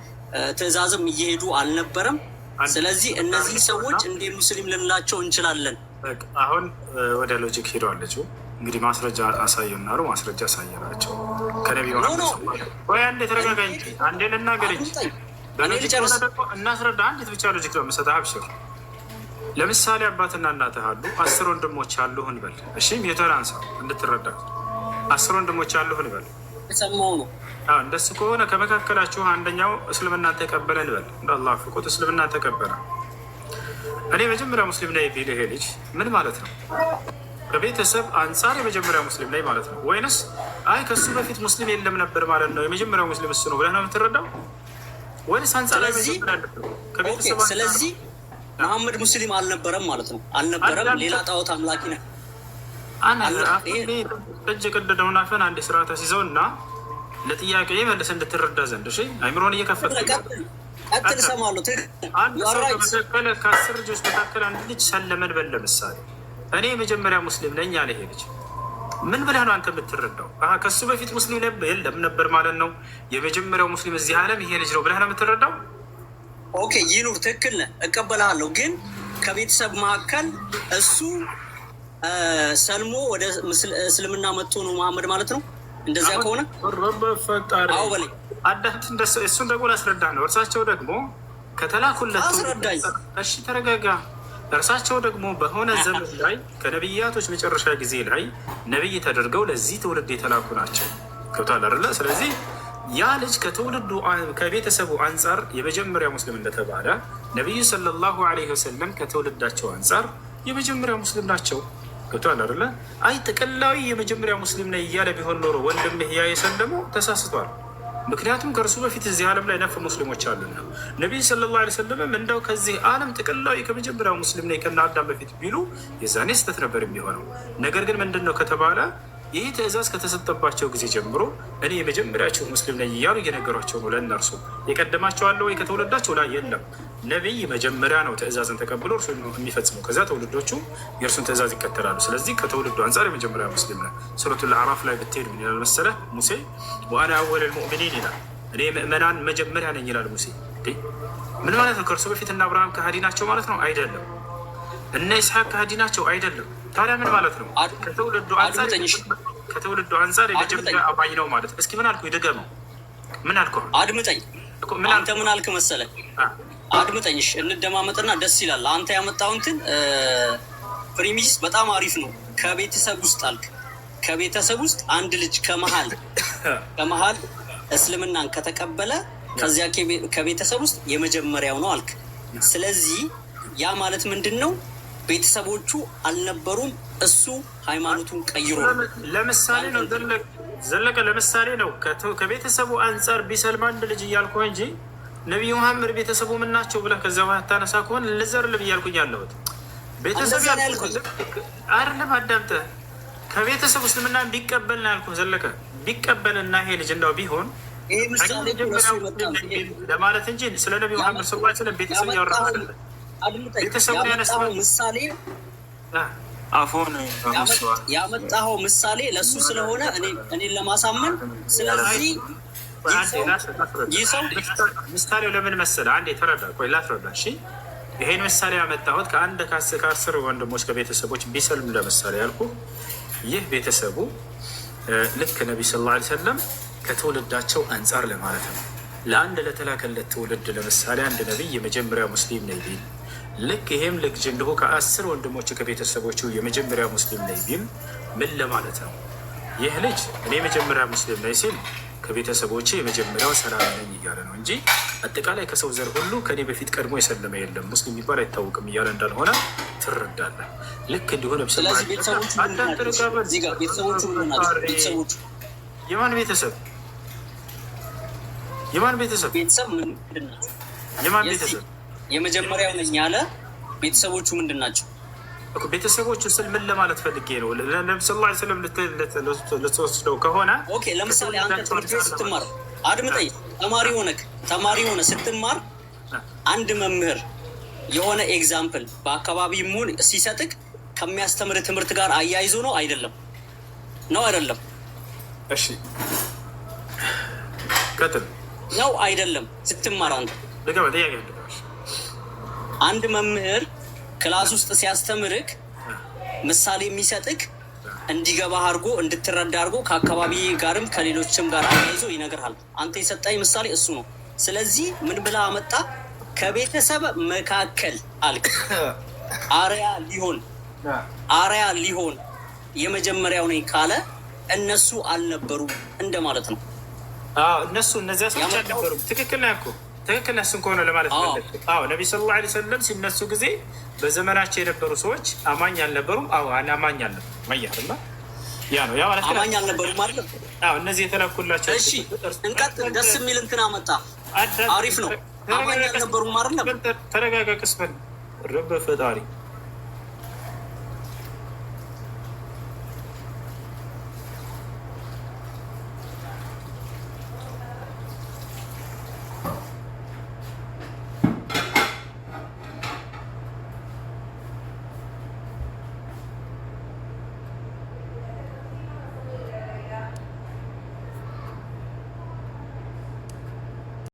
ትእዛዝም እየሄዱ አልነበረም። ስለዚህ እነዚህ ሰዎች እንደ ሙስሊም ልንላቸው እንችላለን። አሁን ወደ ሎጂክ ሄደዋለች። እንግዲህ ማስረጃ አሳየና ነው ማስረጃ አሳየናቸው። ከነቢ ወይ አንዴ ተረጋጋ እንጂ አንዴ ልናገር እንጂ በሎጂክ ደግሞ እናስረዳ። አንዲት ብቻ ሎጂክ ነው የምሰጠህ። አብሽር። ለምሳሌ አባትና እናትህ አሉ፣ 10 ወንድሞች አሉህ እንበል። እሺ ሜተር አንሳ እንድትረዳ። 10 ወንድሞች አሉህ እንበል። ሰማው ነው። እንደሱ ከሆነ ከመካከላችሁ አንደኛው እስልምና ተቀበለ እንበል። እንደ አላህ ፍቆት እስልምና ተቀበለ። እኔ መጀመሪያ ሙስሊም ላይ ቢል ይሄ ልጅ ምን ማለት ነው? ከቤተሰብ አንጻር የመጀመሪያ ሙስሊም ላይ ማለት ነው? ወይንስ አይ ከሱ በፊት ሙስሊም የለም ነበር ማለት ነው የመጀመሪያው ሙስሊም እሱ ነው ብለህ ነው የምትረዳው? ወይንስ አንጻር ላይ ከቤተሰብ አንጻር? ስለዚህ መሐመድ ሙስሊም አልነበረም ማለት ነው። አልነበረም፣ ሌላ ጣዖት አምላኪ ነው። እጅ ቀደደውን አፈን አንድ ስርዓት አስይዘው እና ለጥያቄ መልስ እንድትረዳ ዘንድ እሺ፣ አይምሮን እየከፈት ቀጥል። እሰማለሁ። አንድ ሰው ከመካከል ከ10 ልጆች መካከል አንድ ልጅ ሰለመን በል ለምሳሌ እኔ የመጀመሪያ ሙስሊም ነኝ ያለ ይሄ ልጅ ምን ብለህ ነው አንተ የምትረዳው? ከሱ በፊት ሙስሊም የለም ነበር ማለት ነው። የመጀመሪያው ሙስሊም እዚህ ዓለም ይሄ ልጅ ነው ብለህ ነው የምትረዳው? ኦኬ ይኑር፣ ትክክል ነህ፣ እቀበልሃለሁ። ግን ከቤተሰብ መካከል እሱ ሰልሞ ወደ እስልምና መጥቶ ነው መሐመድ ማለት ነው። እንደዚያ ከሆነ ፈጣሪ አዳት እሱን ደግሞ ላስረዳ ነው። እርሳቸው ደግሞ ከተላኩለት አስረዳኝ። እሺ ተረጋጋ። እርሳቸው ደግሞ በሆነ ዘመን ላይ ከነቢያቶች መጨረሻ ጊዜ ላይ ነቢይ ተደርገው ለዚህ ትውልድ የተላኩ ናቸው። ገብቷል አይደለ? ስለዚህ ያ ልጅ ከትውልዱ ከቤተሰቡ አንጻር የመጀመሪያ ሙስሊም እንደተባለ ነቢዩ ሰለላሁ ዐለይሂ ወሰለም ከትውልዳቸው አንጻር የመጀመሪያ ሙስሊም ናቸው። ገብቷል አይደለ? አይ ጥቅላዊ የመጀመሪያ ሙስሊም ነኝ እያለ ቢሆን ኖሮ ወንድምህ ያ የሰለመው ተሳስቷል። ምክንያቱም ከእርሱ በፊት እዚህ ዓለም ላይ ነፍ ሙስሊሞች አሉና ነቢይ ሰለላሁ ዐለይሂ ወሰለም እንደው ከዚህ ዓለም ጥቅላዊ ከመጀመሪያው ሙስሊም ነኝ ከነ አዳም በፊት ቢሉ የዛኔ ስህተት ነበር የሚሆነው። ነገር ግን ምንድን ነው ከተባለ ይህ ትእዛዝ ከተሰጠባቸው ጊዜ ጀምሮ እኔ የመጀመሪያቸው ሙስሊም ነኝ እያሉ እየነገሯቸው ነው። ለእነርሱ የቀደማቸው አለ ወይ ከተውልዳቸው ላይ የለም። ነቢይ መጀመሪያ ነው ትእዛዝን ተቀብሎ እርሱ የሚፈጽመው። ከዛ ትውልዶቹ የእርሱን ትእዛዝ ይከተላሉ። ስለዚህ ከትውልዱ አንጻር የመጀመሪያ ሙስሊም ነው። ሱረቱል አዕራፍ ላይ ብትሄድ ምን ይላል መሰለህ? ሙሴ ወአና አወለል ሙእሚኒን ይላል። እኔ ምእመናን መጀመሪያ ነኝ ይላል ሙሴ። ምን ማለት ነው? ከእርሱ በፊት እነ አብርሃም ከሃዲ ናቸው ማለት ነው? አይደለም። እነ ይስሐቅ ከሃዲ ናቸው? አይደለም። ታዲያ ምን ማለት ነው? ከትውልዱ አንጻር የመጀመሪያ አማኝ ነው ማለት ነው። እስኪ ምን አልኩ? ይደገመው። ምን አልኩ? አድምጠኝ። አንተ ምን አልክ መሰለህ? አድምጠኝሽ፣ እንደማመጥና ደስ ይላል። አንተ ያመጣው እንትን ፕሪሚስ በጣም አሪፍ ነው። ከቤተሰብ ውስጥ አልክ። ከቤተሰብ ውስጥ አንድ ልጅ ከመሀል እስልምናን ከተቀበለ ከዚያ ከቤተሰብ ውስጥ የመጀመሪያው ነው አልክ። ስለዚህ ያ ማለት ምንድን ነው? ቤተሰቦቹ አልነበሩም፣ እሱ ሃይማኖቱን ቀይሮ ለምሳሌ ነው ዘለቀ። ለምሳሌ ነው ከቤተሰቡ አንጻር ቢሰልም አንድ ልጅ እያልኩ እንጂ ነቢዩ መሐመድ ቤተሰቡ ምን ናቸው ብለህ ከዚያ በኋላ ታነሳ ከሆነ ልዘር ልብ እያልኩኝ ያለሁት ቤተሰብ አይደለም። አዳምጠህ ከቤተሰብ እስልምና ቢቀበል ነው ያልኩህ ዘለቀ። ቢቀበልና ይሄ ልጅ እንዳው ቢሆን ለማለት እንጂ ስለ ነቢዩ መሐመድ ስለ ቤተሰብ ያወራ አይደለም። ቤተሰቡ ያነሳው ምሳሌ አፎን ያመጣኸው ምሳሌ ለእሱ ስለሆነ እኔን ለማሳመን ስለዚህ ይህ ሰው ምሳሌው ለምን መሰለህ? አንዴ ተረዳ። ቆይ ላትረዳ። እሺ ይሄን ምሳሌ ያመጣሁት ከአስር ወንድሞች ከቤተሰቦች ቢሰልም ለምሳሌ ያልኩ ይህ ቤተሰቡ ልክ ነቢ ሰለላሁ ዐለይሂ ወሰለም ከትውልዳቸው አንጻር ለማለት ነው። ለአንድ ለተላከለት ትውልድ ለምሳሌ አንድ ነቢይ የመጀመሪያ ሙስሊም ነኝ ቢል ልክ ይሄም ልጅ እንዲሁ ከ10 ወንድሞች ከቤተሰቦቹ የመጀመሪያ ሙስሊም ነኝ ቢል ምን ለማለት ነው? ይህ ልጅ እኔ የመጀመሪያ ሙስሊም ነኝ ሲል ከቤተሰቦቼ የመጀመሪያው ሰላም ነኝ እያለ ነው እንጂ አጠቃላይ ከሰው ዘር ሁሉ ከኔ በፊት ቀድሞ የሰለመ የለም ሙስሊም የሚባል አይታወቅም እያለ እንዳልሆነ ትረዳለህ። ልክ እንዲሆነ ስለዚህ ቤተሰቦቹ የማን ቤተሰብ የማን ቤተሰብ የማን ቤተሰብ የመጀመሪያው ነኝ ያለ ቤተሰቦቹ ምንድን ናቸው? ቤተሰቦቹ ስል ምን ለማለት ፈልጌ ነው? ነቢ ሰለላሁ ዐለይሂ ወሰለም ልትወስደው ከሆነ ለምሳሌ አንተ ትምህርት ቤት ስትማር አድምጠኝ፣ ተማሪ ሆነ ስትማር አንድ መምህር የሆነ ኤግዛምፕል በአካባቢ ሙን ሲሰጥቅ ከሚያስተምር ትምህርት ጋር አያይዞ ነው አይደለም? ነው አይደለም? እሺ ቀጥል። ነው አይደለም? ስትማር አንተ አንድ መምህር ክላስ ውስጥ ሲያስተምርክ ምሳሌ የሚሰጥክ እንዲገባህ አድርጎ እንድትረዳ አድርጎ ከአካባቢ ጋርም ከሌሎችም ጋር አያይዞ ይነግርሃል። አንተ የሰጠኝ ምሳሌ እሱ ነው። ስለዚህ ምን ብላ አመጣ? ከቤተሰብ መካከል አልክ። አርያ ሊሆን የመጀመሪያው ነኝ ካለ እነሱ አልነበሩም እንደማለት ነው። እነዚያ ሰዎች አልነበሩም። ትክክል ነህ እኮ ትክክል ነህ። እሱን ከሆነ ለማለት ፈለግ። ነቢ ሰለላሁ ዐለይሂ ወሰለም ሲነሱ ጊዜ በዘመናቸው የነበሩ ሰዎች አማኝ አልነበሩም። አማኝ አልነበሩም። መያህርና ያ ነው ያ ማለት አማኝ አልነበሩም አይደለም? እነዚህ የተላኩላቸው። እሺ እንቀጥል። ደስ የሚል እንትን አመጣ። አሪፍ ነው። አማኝ አልነበሩም አይደለም? ተረጋጋ። ቅስበል ረበ ፈጣሪ